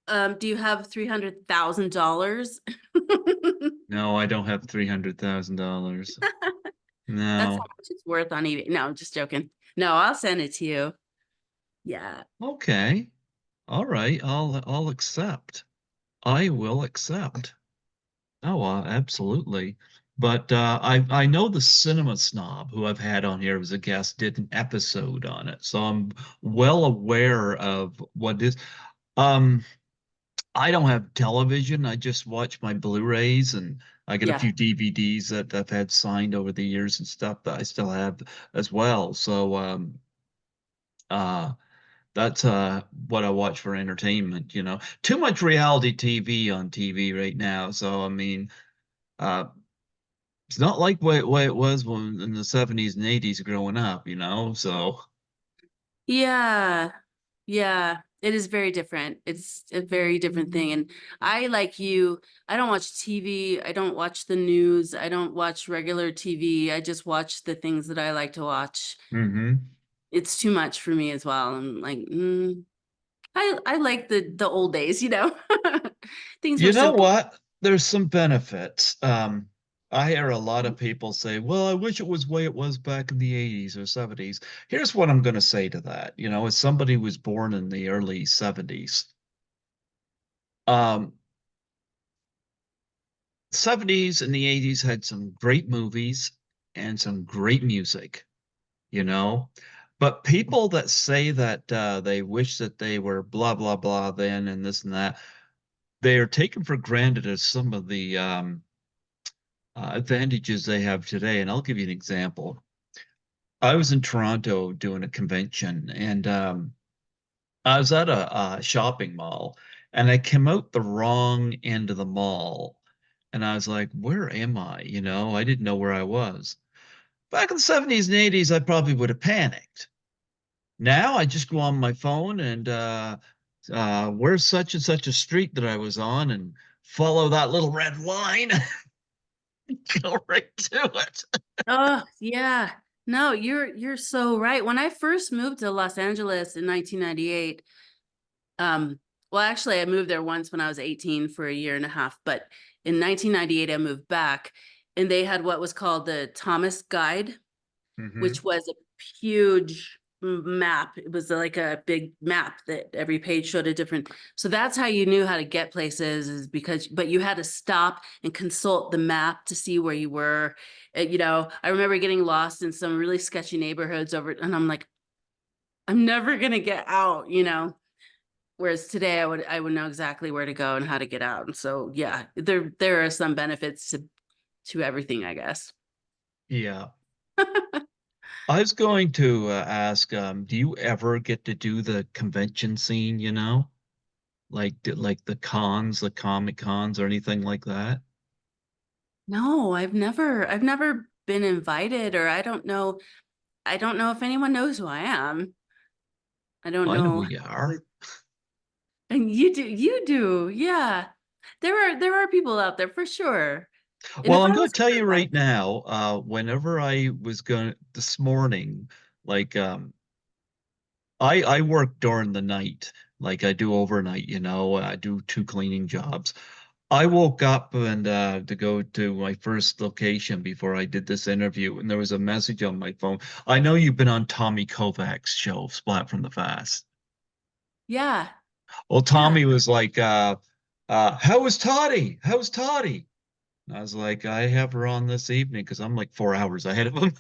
Do you have $300,000? No, I don't have $300,000. That's how No. much it's worth on eBay. No, I'm just joking. No, I'll send it to you. Yeah. Okay. All right. I'll accept. I will accept. Oh, absolutely. But I know the cinema snob who I've had on here as a guest did an episode on it, so I'm well aware of what is. Um, I don't have television. I just watch my Blu-rays, and I get a Yeah. few DVDs that I've had signed over the years and stuff that I still have as well. So uh, that's what I watch for entertainment. Too much reality TV on TV right now. So I mean. Uh, It's not like what it was when in the 70s and 80s growing up. So, Yeah. Yeah, it is very different. It's a very different thing. And I, like you, I don't watch TV. I don't watch the news. I don't watch regular TV. I just watch the things that I like to watch. hmm. It's too much for me as well. I'm like, I like the old days, you know. Things were You know simple. what? There's some benefits. I hear a lot of people say, well, I wish it was the way it was back in the 80s or 70s. Here's what I'm going to say to that. As somebody who was born in the early 70s, um, 70s and the 80s had some great movies and some great music. you know. But people that say that they wish that they were blah blah blah then and this and that, they are taken for granted as some of the advantages they have today. And I'll give you an example. I was in Toronto doing a convention, and I was at a shopping mall, and I came out the wrong end of the mall, and I was like, "Where am I?" I didn't know where I was. Back in the 70s and 80s, I probably would have panicked. Now I just go on my phone and where's such and such a street that I was on and follow that little red line, go right to it. Oh, yeah. No, you're so right. When I first moved to Los Angeles in 1998, well, actually, I moved there once when I was 18 for a year and a half, but in 1998, I moved back and they had what was called the Thomas Guide, Hmm. which was a huge map. It was like a big map that every page showed a different. So that's how you knew how to get places is because, but you had to stop and consult the map to see where you were. I remember getting lost in some really sketchy neighborhoods and I'm like, I'm never gonna get out. Whereas today I would know exactly where to go and how to get out. And so yeah, there are some benefits to everything, I guess. Yeah. I was going to ask, do you ever get to do the convention scene? Like the cons, the comic cons or anything like that? No, I've never been invited, or I don't know if anyone knows who I am. I don't I know who know. you are. And you do. Yeah. There are people out there for sure. And Well, if I'm I going was to tell ever you right invited, now, whenever I was going this morning, like I work during the night, like I do overnight, I do two cleaning jobs. I woke up and to go to my first location before I did this interview, and there was a message on my phone. I know you've been on Tommy Kovac's show, Splat from the Fast. yeah. Well, Yeah. Tommy was like, how was Toddy? How's Toddy? And I was like, I have her on this evening because I'm like 4 hours ahead of him.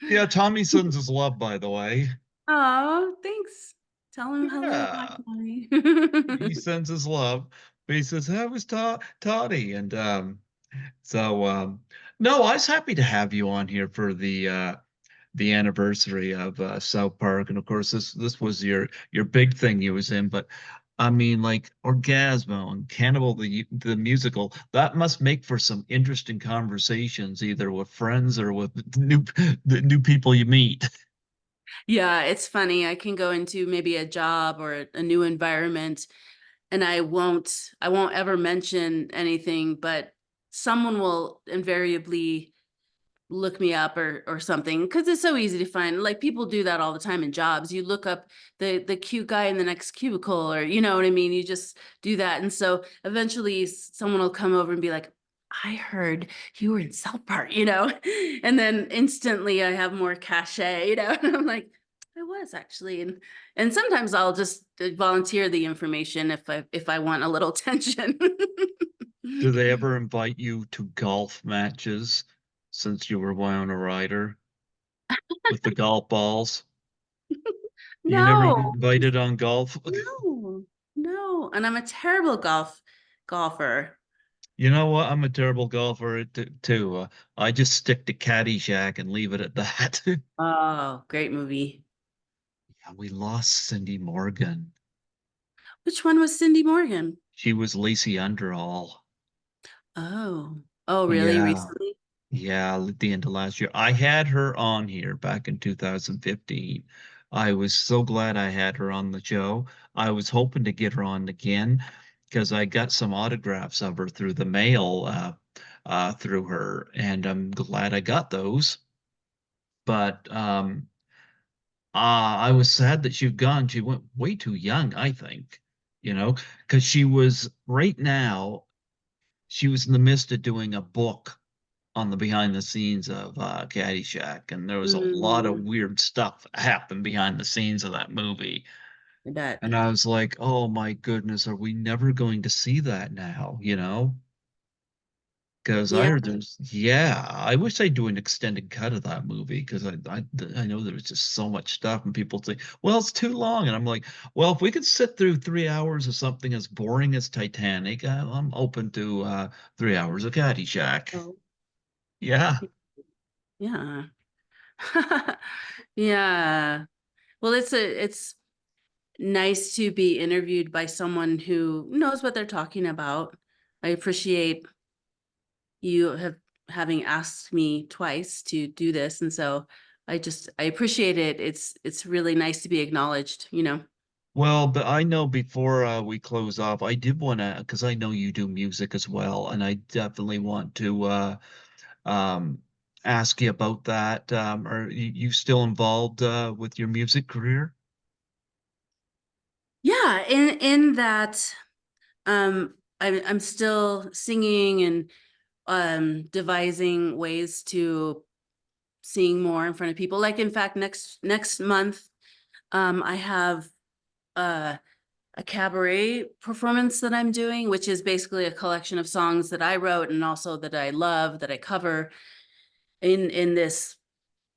Yeah, Tommy sends his love, by the way. Oh, thanks. Tell him hello, hi, Yeah, Connie. he sends his love. But he says, how was Toddy? And so no, I was happy to have you on here for the anniversary of South Park, and of course this was your big thing you was in. But I mean, like Orgasmo and Cannibal the musical, that must make for some interesting conversations, either with friends or with the new people you meet. Yeah, it's funny. I can go into maybe a job or a new environment, and I won't ever mention anything, but someone will invariably look me up or something, because it's so easy to find. Like, people do that all the time in jobs. You look up the cute guy in the next cubicle, or you know what I mean. You just do that, and so eventually someone will come over and be like, I heard you were in South Park, you know. And then instantly I have more cachet, you know. And I'm like, I was actually. And sometimes I'll just volunteer the information if I want a little attention. Do they ever invite you to golf matches since you were Winona Ryder with the golf balls? You never No, get invited on golf? no, no. And I'm a terrible golfer. You know what? I'm a terrible golfer too. I just stick to Caddyshack and leave it at that. Oh, great movie. Yeah, we lost Cindy Morgan. Which one was Cindy Morgan? She was Lacey Underall. Oh, oh, really? Yeah, Recently? yeah, at the end of last year. I had her on here back in 2015. I was so glad I had her on the show. I was hoping to get her on again because I got some autographs of her through the mail through her, and I'm glad I got those. But I was sad that she was gone. She went way too young, I think, because she was right now, she was in the midst of doing a book on the behind the scenes of Caddyshack, and there was a lot of Mm, weird stuff happened behind the scenes of that movie. I bet. And I was like, oh my goodness, are we never going to see that now? Because I Yeah. heard yeah, I wish they'd do an extended cut of that movie because I know there was just so much stuff and people say, well, it's too long. And I'm like, well, if we could sit through 3 hours of something as boring as Titanic, I'm open to 3 hours of Caddyshack. Oh, Yeah. yeah. Yeah. Well, it's nice to be interviewed by someone who knows what they're talking about. I appreciate you having asked me twice to do this, and so I appreciate it. It's really nice to be acknowledged, you know. Well, but I know before we close off, I did want to, because I know you do music as well, and I definitely want to um, ask you about that. Are you still involved with your music career? Yeah, in that I'm still singing and devising ways to sing more in front of people. Like, in fact, next month I have uh a cabaret performance that I'm doing, which is basically a collection of songs that I wrote and also that I love, that I cover in this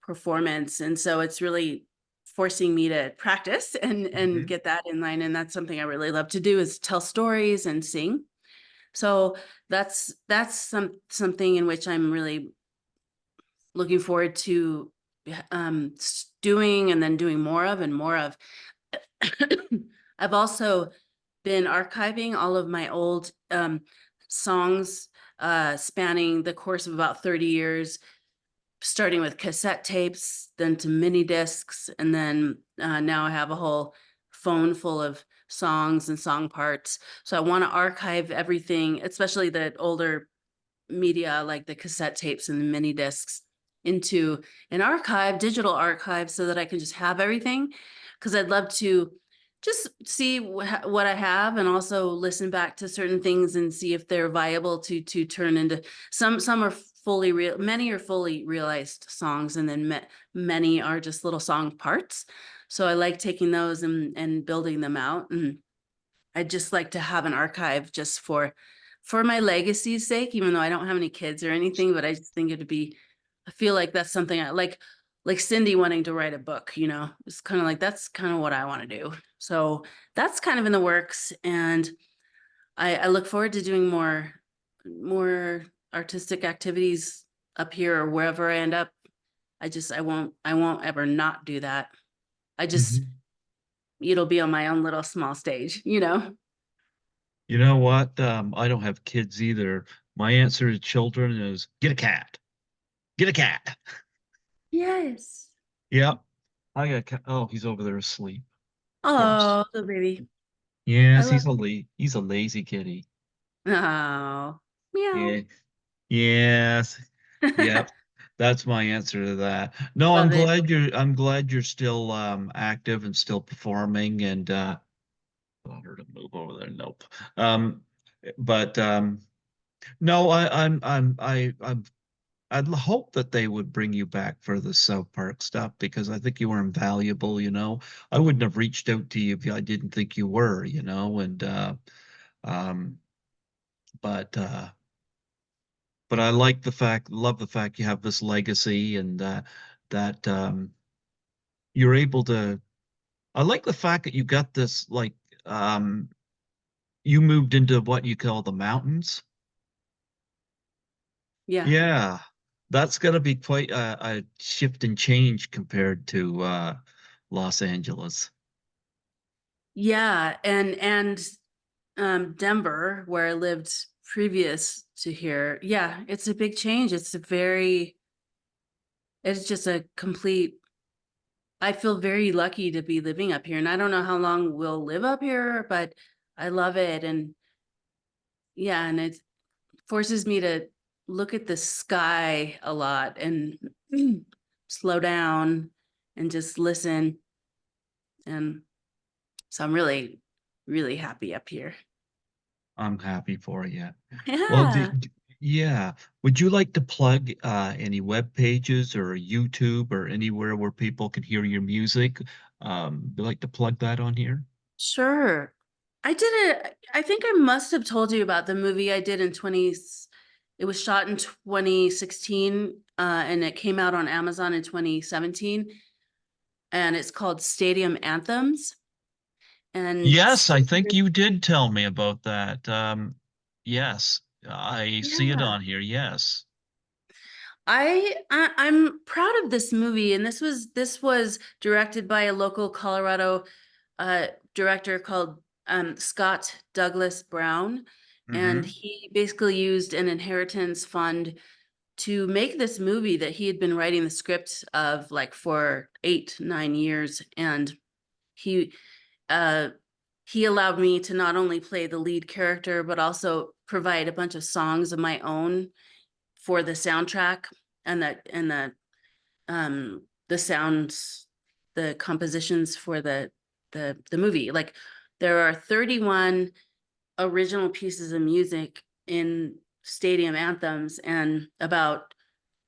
performance. And so it's really forcing me to practice and Mhm. get that in line. And that's something I really love to do, is tell stories and sing. So that's something in which I'm really looking forward to doing and then doing more of and more of. I've also been archiving all of my old songs spanning the course of about 30 years, starting with cassette tapes, then to mini discs, and then now I have a whole phone full of songs and song parts. So I want to archive everything, especially the older media like the cassette tapes and the mini discs, into an archive, digital archive, so that I can just have everything. Because I'd love to just see what I have, and also listen back to certain things and see if they're viable to turn into some are fully real, many are fully realized songs, and then many are just little song parts. So I like taking those and building them out, and I'd just like to have an archive just for my legacy's sake, even though I don't have any kids or anything, but I just think it'd be, I feel like that's something I like Cindy wanting to write a book, you know, it's kind of like, that's kind of what I want to do. So that's kind of in the works. And I look forward to doing more artistic activities up here or wherever I end up. I won't ever not do that. I just, Mhm. it'll be on my own little small stage, you know? You know what? I don't have kids either. My answer to children is get a cat. Get a cat. Yes. Yep. I got a cat. Oh, he's over there asleep. Of course. Oh, the baby. I Yes, love. he's a lazy kitty. Oh, meow. Yeah. Yes. Yep. That's my answer to that. No, Love it. I'm glad you're still active and still performing and I heard him move over there. Nope. Um but no, I'd hope that they would bring you back for the South Park stuff because I think you were invaluable, you know. I wouldn't have reached out to you if I didn't think you were, you know, and um but uh but I like love the fact you have this legacy and that you're able to I like the fact that you got this like um you moved into what you call the mountains. Yeah. Yeah. That's gonna be quite a shift and change compared to Los Angeles. Yeah. And Denver, where I lived previous to here. Yeah, it's a big change. It's just a complete, I feel very lucky to be living up here. And I don't know how long we'll live up here, but I love it. And yeah, and it forces me to look at the sky a lot and slow down and just listen. And so I'm really, really happy up here. I'm happy for you. Well, Yeah, yeah. Would you like to plug any web pages or YouTube or anywhere where people can hear your music? Would you like to plug that on here? sure. I think I must have told you about the movie I did in 20, it was shot in 2016, and it came out on Amazon in 2017, and it's called Stadium Anthems. And Yes, I think you did tell me about that. Yes, I see it yeah, on here. Yes. I'm proud of this movie, and this was directed by a local Colorado director called Scott Douglas Brown, and Hmm. he basically used an inheritance fund to make this movie that he had been writing the script of like for 8, 9 years, and he uh he allowed me to not only play the lead character but also provide a bunch of songs of my own for the soundtrack, and the sounds, the compositions for the movie. Like there are 31 original pieces of music in Stadium Anthems, and about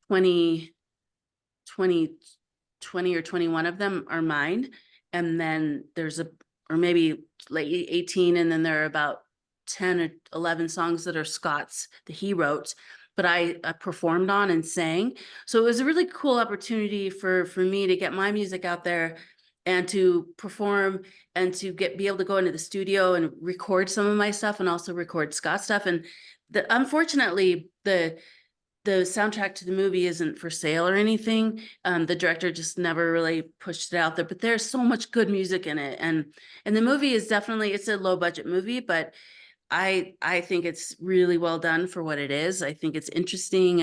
20 20 20 or 21 of them are mine. And then there's or maybe like 18, and then there are about 10 or 11 songs that are Scott's that he wrote, but I performed on and sang. So it was a really cool opportunity for me to get my music out there and to perform, and to be able to go into the studio and record some of my stuff and also record Scott's stuff. And unfortunately, the soundtrack to the movie isn't for sale or anything. The director just never really pushed it out there, but there's so much good music in it. And the movie is definitely, it's a low budget movie, but I think it's really well done for what it is. I think it's interesting,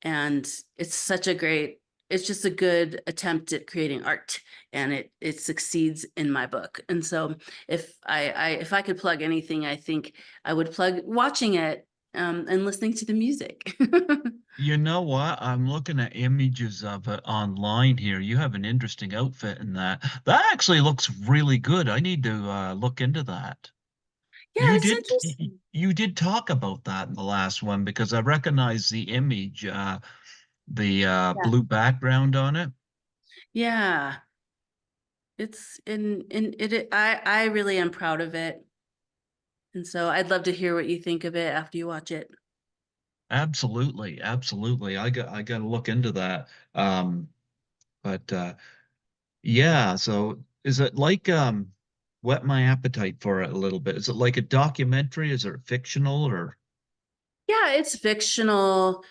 and it's such a great, it's just a good attempt at creating art, and it succeeds in my book. And so if I could plug anything, I think I would plug watching it and listening to the music. You know what? I'm looking at images of it online here. You have an interesting outfit in that. That actually looks really good. I need to look into that. Yeah, You it's did interesting. you did talk about that in the last one because I recognize the image, the Yeah. blue background on it. Yeah. It's in it, I really am proud of it. And so I'd love to hear what you think of it after you watch it. Absolutely, absolutely. I got to look into that. But yeah, so is it like whet my appetite for it a little bit? Is it like a documentary? Is it fictional or Yeah, it's fictional,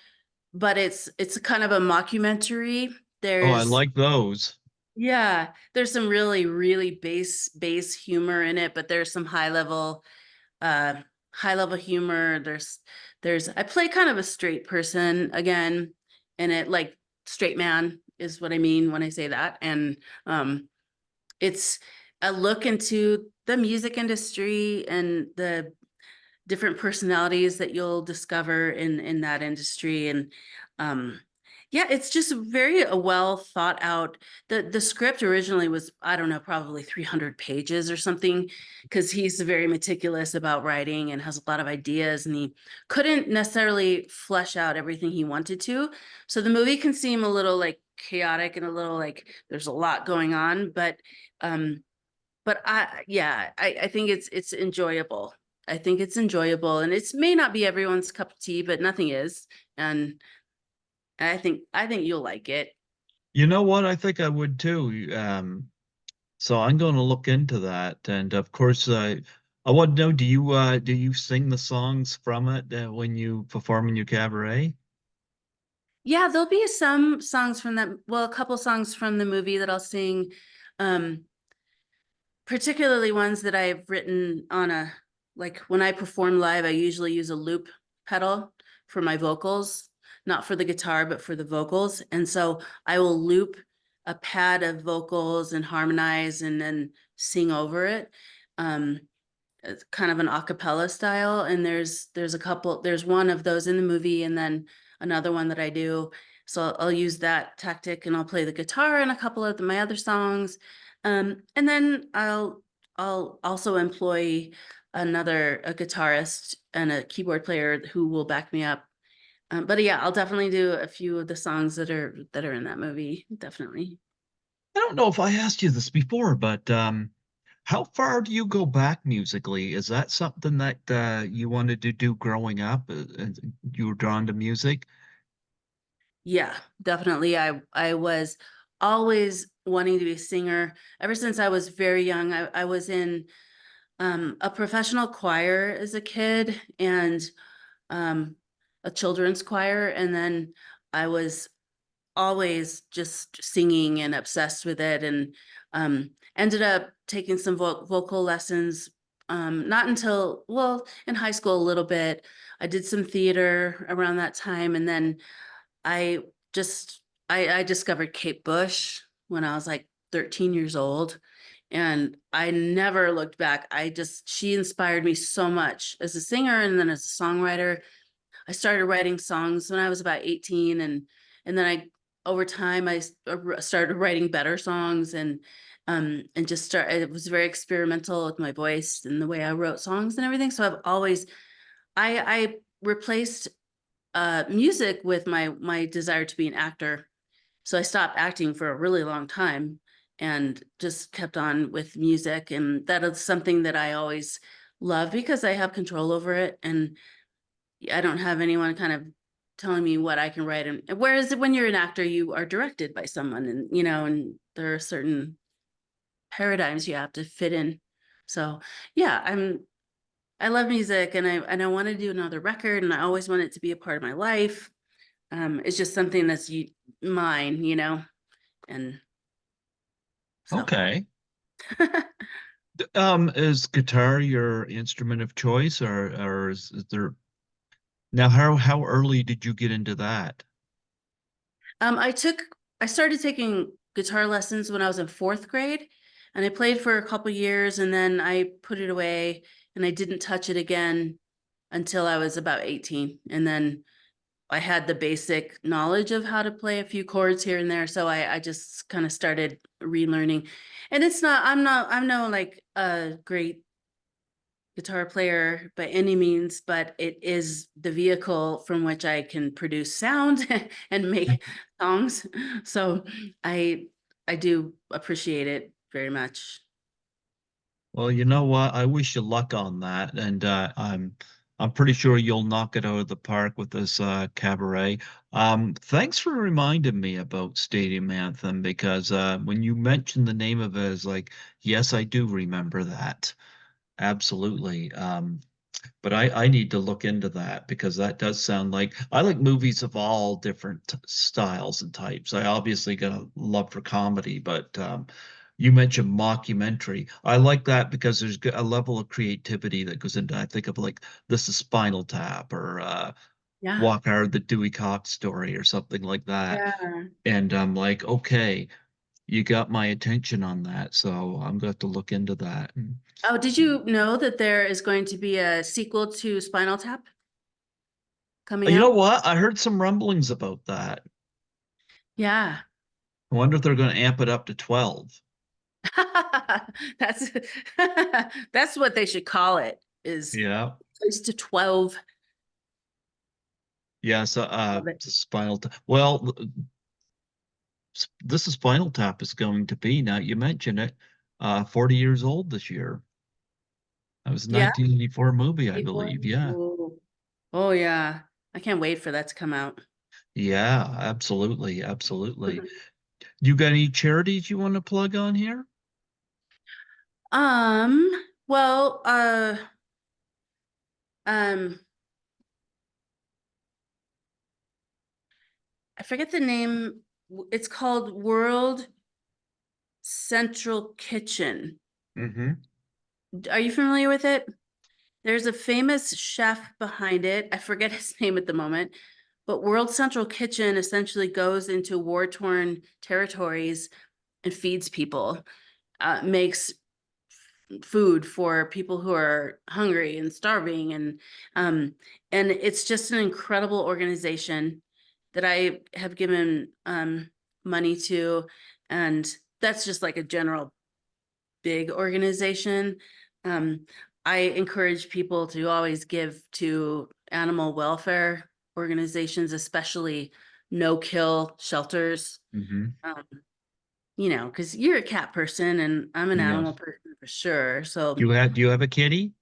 but it's kind of a mockumentary. oh, I There's like those. yeah, there's some really base humor in it, but there's some uh high level humor. There's I play kind of a straight person again in it, like straight man is what I mean when I say that. And um it's a look into the music industry and the different personalities that you'll discover in that industry. And um yeah, it's just very a well thought out. The script originally was, I don't know, probably 300 pages or something, because he's very meticulous about writing and has a lot of ideas, and he couldn't necessarily flesh out everything he wanted to. So the movie can seem a little like chaotic and a little like there's a lot going on, um but I think it's enjoyable. I think it's enjoyable, and it's may not be everyone's cup of tea, but nothing is. And I think you'll like it. You know what? I think I would too. So I'm going to look into that. And of course, I want to know, do you sing the songs from it when you perform in your cabaret? Yeah, there'll be some songs from that, well, a couple songs from the movie that I'll sing. Um, Particularly ones that I've written on a, like when I perform live, I usually use a loop pedal for my vocals, not for the guitar, but for the vocals. And so I will loop a pad of vocals and harmonize and then sing over it. It's kind of an a cappella style. And there's a couple, there's one of those in the movie, and then another one that I do. So I'll use that tactic, and I'll play the guitar in a couple of my other songs. And then I'll also employ a guitarist and a keyboard player who will back me up. But yeah, I'll definitely do a few of the songs that are in that movie. Definitely. I don't know if I asked you this before, but how far do you go back musically? Is that something that you wanted to do growing up? And you were drawn to music? Yeah, definitely. I was always wanting to be a singer ever since I was very young. I was in a professional choir as a kid, and um, a children's choir, and then I was always just singing and obsessed with it, and ended up taking some vocal lessons. Not until, well, in high school a little bit. I did some theater around that time, and then I just I discovered Kate Bush when I was like 13 years old, and I never looked back. She inspired me so much as a singer and then as a songwriter. I started writing songs when I was about 18, and then I over time started writing better songs, and just start it was very experimental with my voice and the way I wrote songs and everything. So I've always I replaced music with my desire to be an actor. So I stopped acting for a really long time and just kept on with music. And that is something that I always love because I have control over it. And I don't have anyone kind of telling me what I can write. And whereas when you're an actor, you are directed by someone, and and there are certain paradigms you have to fit in. So yeah, I love music, and I want to do another record, and I always want it to be a part of my life. It's just something that's mine, and so Okay. Is guitar your instrument of choice, or is there now how early did you get into that? I took I started taking guitar lessons when I was in fourth grade, and I played for a couple years, and then I put it away, and I didn't touch it again until I was about 18. And then I had the basic knowledge of how to play a few chords here and there, so I just kind of started relearning. And it's not I'm no like a great guitar player by any means, but it is the vehicle from which I can produce sound and make songs. So I I do appreciate it very much. Well, you know what? I wish you luck on that, and I'm pretty sure you'll knock it out of the park with this cabaret. Thanks for reminding me about Stadium Anthem because when you mentioned the name of it, it's like, yes, I do remember that. Absolutely. But I need to look into that because that does sound like I like movies of all different styles and types. I obviously got a love for comedy, but you mentioned mockumentary. I like that because there's a level of creativity that goes into. I think of like This is Spinal Tap or Yeah. Walk Hard, the Dewey Cox story or something like that. Yeah. And I'm like, okay, you got my attention on that, so I'm going to have to look into that. Oh, did you know that there is going to be a sequel to Spinal Tap coming You know out? what? I heard some rumblings about that. Yeah. I wonder if they're going to amp it up to 12. That's that's what they should call it, is Yeah. close to 12. Yeah, so Love it. Spinal Tap. Well, this is Spinal Tap is going to be now. You mentioned it, 40 years old this year. That was a Yeah. 1984 movie, I Before. believe. Yeah. Oh. Oh yeah. I can't wait for that to come out. Yeah, absolutely, absolutely. You got any charities you want to plug on here? Um, well, um, I forget the name. It's called World Central Kitchen. Mm-hmm. Are you familiar with it? There's a famous chef behind it. I forget his name at the moment, but World Central Kitchen essentially goes into war-torn territories and feeds people, makes food for people who are hungry and starving, um and it's just an incredible organization that I have given money to. And that's just like a general big organization. um I encourage people to always give to animal welfare organizations, especially no kill shelters. Mm-hmm. um because you're a cat person and I'm an Yeah. animal person for sure. So Do you have a kitty?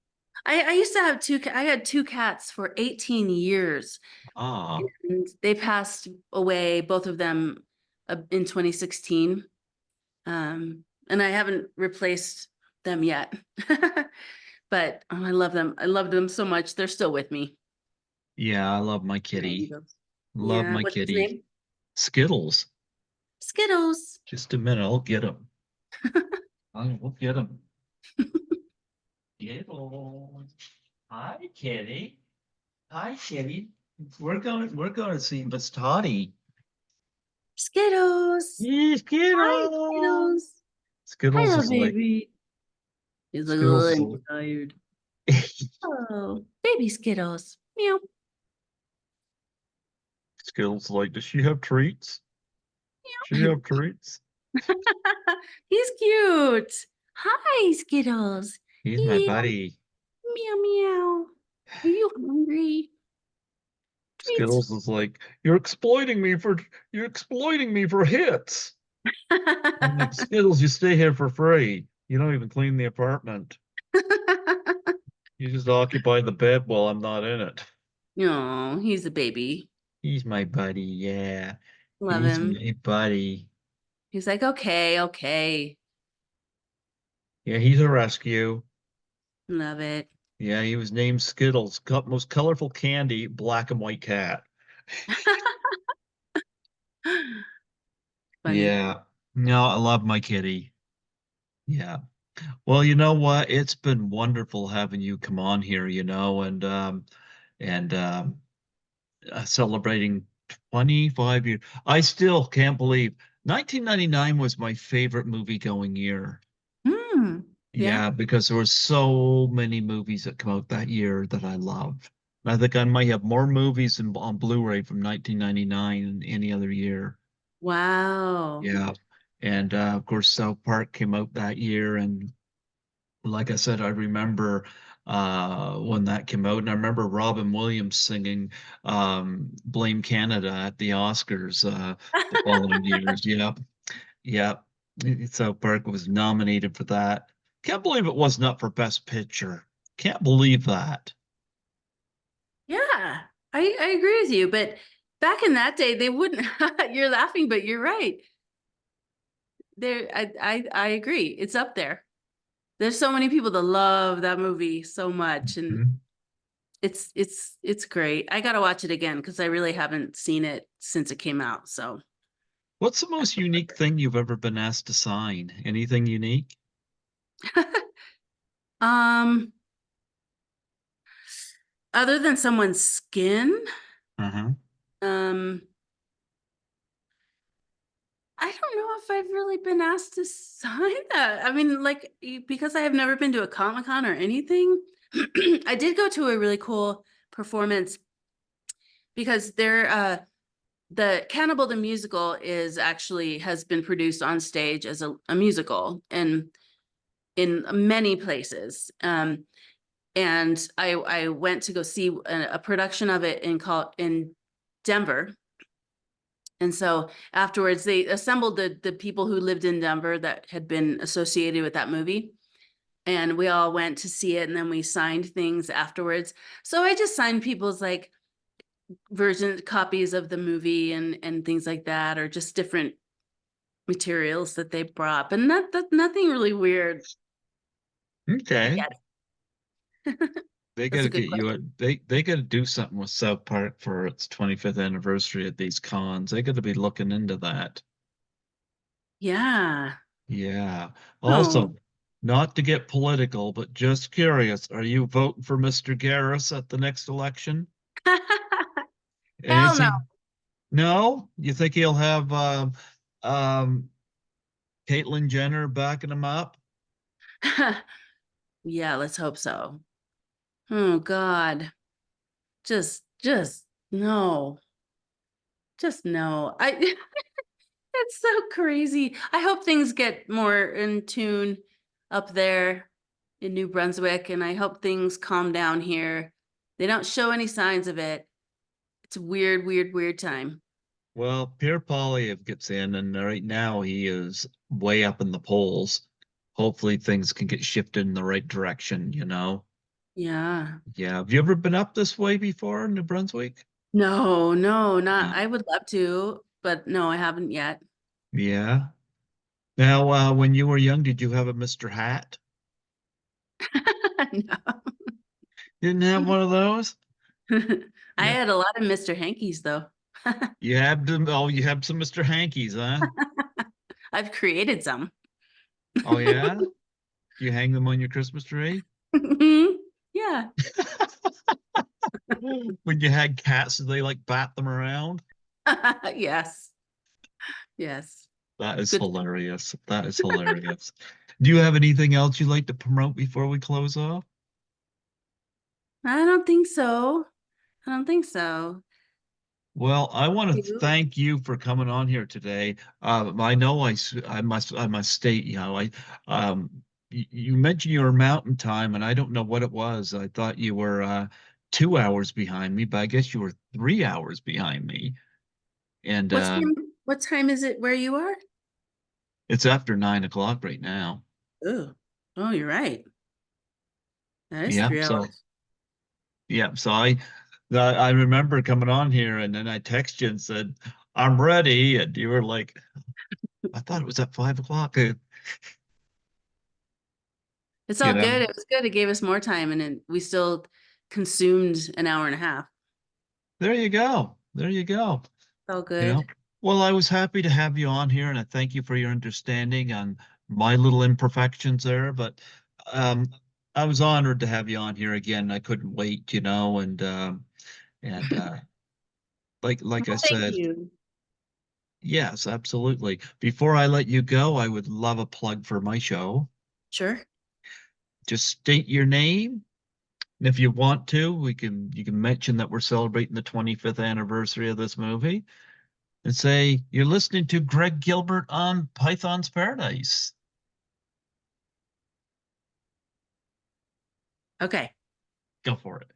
I used to have I had two cats for 18 years, Ah, and they passed away, both of them, in 2016. And I haven't replaced them yet. But oh, I love them. I loved them so much. They're still with me. yeah, I love my They're kitty. angels. Love Yeah. my What's his kitty. name? Skittles. Skittles. Just a minute, I'll get him. We'll get him. Skittles. Hi, kitty. Hi, kitty. We're going to see Miss Toddy. Skittles. Yeah, Hi, Skittles. Skittles. Skittles Hello, is like baby. He's like, oh, Skittles is I'm like tired. Oh, baby Skittles. Meow. Skittles is like, does she have treats? She have treats? He's cute. Hi, Skittles. He's my Meow, buddy. meow, meow. Are you hungry? Treats. Skittles is like, you're exploiting me for hits. I'm like, Skittles, you stay here for free. You don't even clean the apartment. You just occupy the bed while I'm not in it. No, he's a baby. He's my buddy, yeah. Love He's him. my buddy. He's like, okay, okay. Yeah, he's a rescue. Love it. Yeah, he was named Skittles, most colorful candy, black and white cat. Funny. Yeah. No, I love my kitty. Yeah. Well, you know what? It's been wonderful having you come on here, and celebrating 25 years. I still can't believe 1999 was my favorite movie going year. Hmm. Yeah. Yeah, because there were so many movies that come out that year that I loved. I think I might have more movies on Blu-ray from 1999 than any other year. Wow. Yeah. And of course, South Park came out that year. And like I said, I remember when that came out. And I remember Robin Williams singing Blame Canada at the Oscars the following years. Yep. Yep. South Park was nominated for that. Can't believe it wasn't up for Best Picture. Can't believe that. Yeah, I agree with you. But back in that day, they wouldn't. You're laughing, but you're right. There, I agree. It's up there. There's so many people that love that movie so much, and Mhm. it's great. I gotta watch it again because I really haven't seen it since it came out. So, What's the most unique thing you've ever been asked to sign? Anything unique? um, other than someone's skin, Uh-huh. um, I don't know if I've really been asked to sign that. I mean, like, because I have never been to a Comic Con or anything, I did go to a really cool performance because the Cannibal the musical is actually has been produced on stage as a musical and in many places. And I went to go see a production of it in Denver. And so afterwards, they assembled the people who lived in Denver that had been associated with that movie. And we all went to see it, and then we signed things afterwards. So I just signed people's like version copies of the movie and things like that, or just different materials that they brought, but nothing really weird Okay. yet. They got That's to a good get you a question. they got to do something with South Park for its 25th anniversary at these cons. They got to be looking into that. Yeah. Yeah. Oh. Also, not to get political, but just curious, are you voting for Mr. Garris at the next election? And Hell is no. he no? You think he'll have um Caitlyn Jenner backing him up? Yeah, let's hope so. Oh God. Just no. Just no. I it's so crazy. I hope things get more in tune up there in New Brunswick, and I hope things calm down here. They don't show any signs of it. It's a weird, weird, weird time. Well, Pierre Poilievre gets in, and right now he is way up in the polls. Hopefully things can get shifted in the right direction, you know? Yeah. Yeah. Have you ever been up this way before in New Brunswick? No, no, not. No. I would love to, but no, I haven't yet. Yeah. Now, when you were young, did you have a Mr. Hat? Didn't have one of those? No. I Yeah. had a lot of Mr. Hankies though. You had them. Oh, you have some Mr. Hankies, huh? I've created some. Oh, yeah? You hang them on your Christmas tree? Yeah. When you had cats, did they like bat them around? Yes. Yes. That is Good. hilarious. That is hilarious. Do you have anything else you'd like to promote before we close off? I don't think so. I don't think so. Well, I want to You? thank you for coming on here today. I know I must state, you mentioned you were mountain time, and I don't know what it was. I thought you were 2 hours behind me, but I guess you were 3 hours behind me. And What time is it where you are? it's after 9 o'clock right now. Oh, oh, you're right. That is Yeah, 3 hours. so I remember coming on here, and then I texted you and said, "I'm ready," and you were like, "I thought it was at 5 o'clock." It's You all know. good. It was good. It gave us more time, and then we still consumed an hour and a half. There you go. There you go. It's all You know. good. Well, I was happy to have you on here, and I thank you for your understanding on my little imperfections there, but um, I was honored to have you on here again. I couldn't wait, and like I Well, thank said, you. yes, absolutely. Before I let you go, I would love a plug for my show. Sure. Just state your name, and if you want to, we can you can mention that we're celebrating the 25th anniversary of this movie, and say you're listening to Greg Gilbert on Python's Paradise. Okay. Go for it.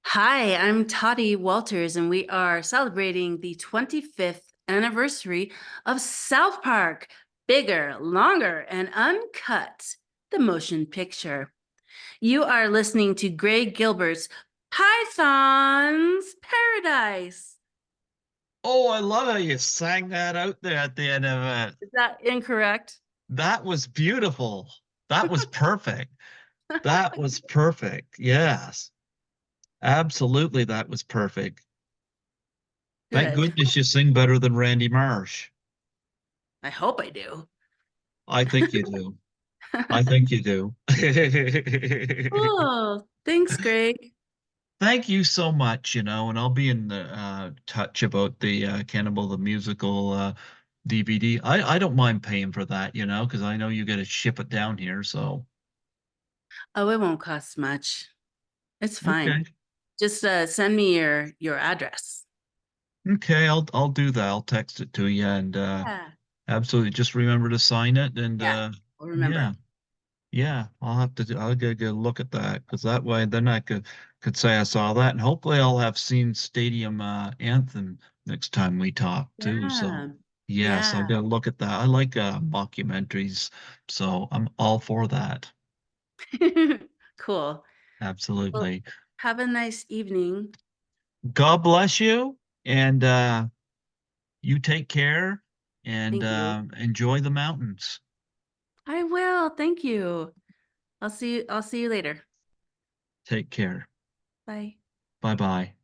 Hi, I'm Toddy Walters, and we are celebrating the 25th anniversary of South Park, Bigger, Longer, and Uncut, the motion picture. You are listening to Greg Gilbert's Python's Paradise. Oh, I love how you sang that out there at the end of it. Is that incorrect? That was beautiful. That was perfect. That was perfect. Yes, absolutely. That was perfect. Thank Good. goodness you sing better than Randy Marsh. I hope I do. I think you do. I think you do. Oh, thanks, Greg. Thank you so much, and I'll be in touch about the Cannibal the Musical DVD. I don't mind paying for that, because I know you got to ship it down here, so Oh, it won't cost much. It's fine. okay. Just send me your address. Okay, I'll do that. I'll text it to you and Yeah. absolutely just remember to sign it and Yeah. I'll remember. yeah. Yeah, I'll get a look at that because that way then I could say I saw that and hopefully I'll have seen Stadium Anthem next time we talk too. So Yeah. yes, I'll Yeah. get a look at that. I like mockumentaries, so I'm all for that. Cool. Well, Absolutely. have a nice evening. God bless you and you take care and Thank you. enjoy the mountains. I will. Thank you. I'll see you later. Take care. Bye. Bye bye.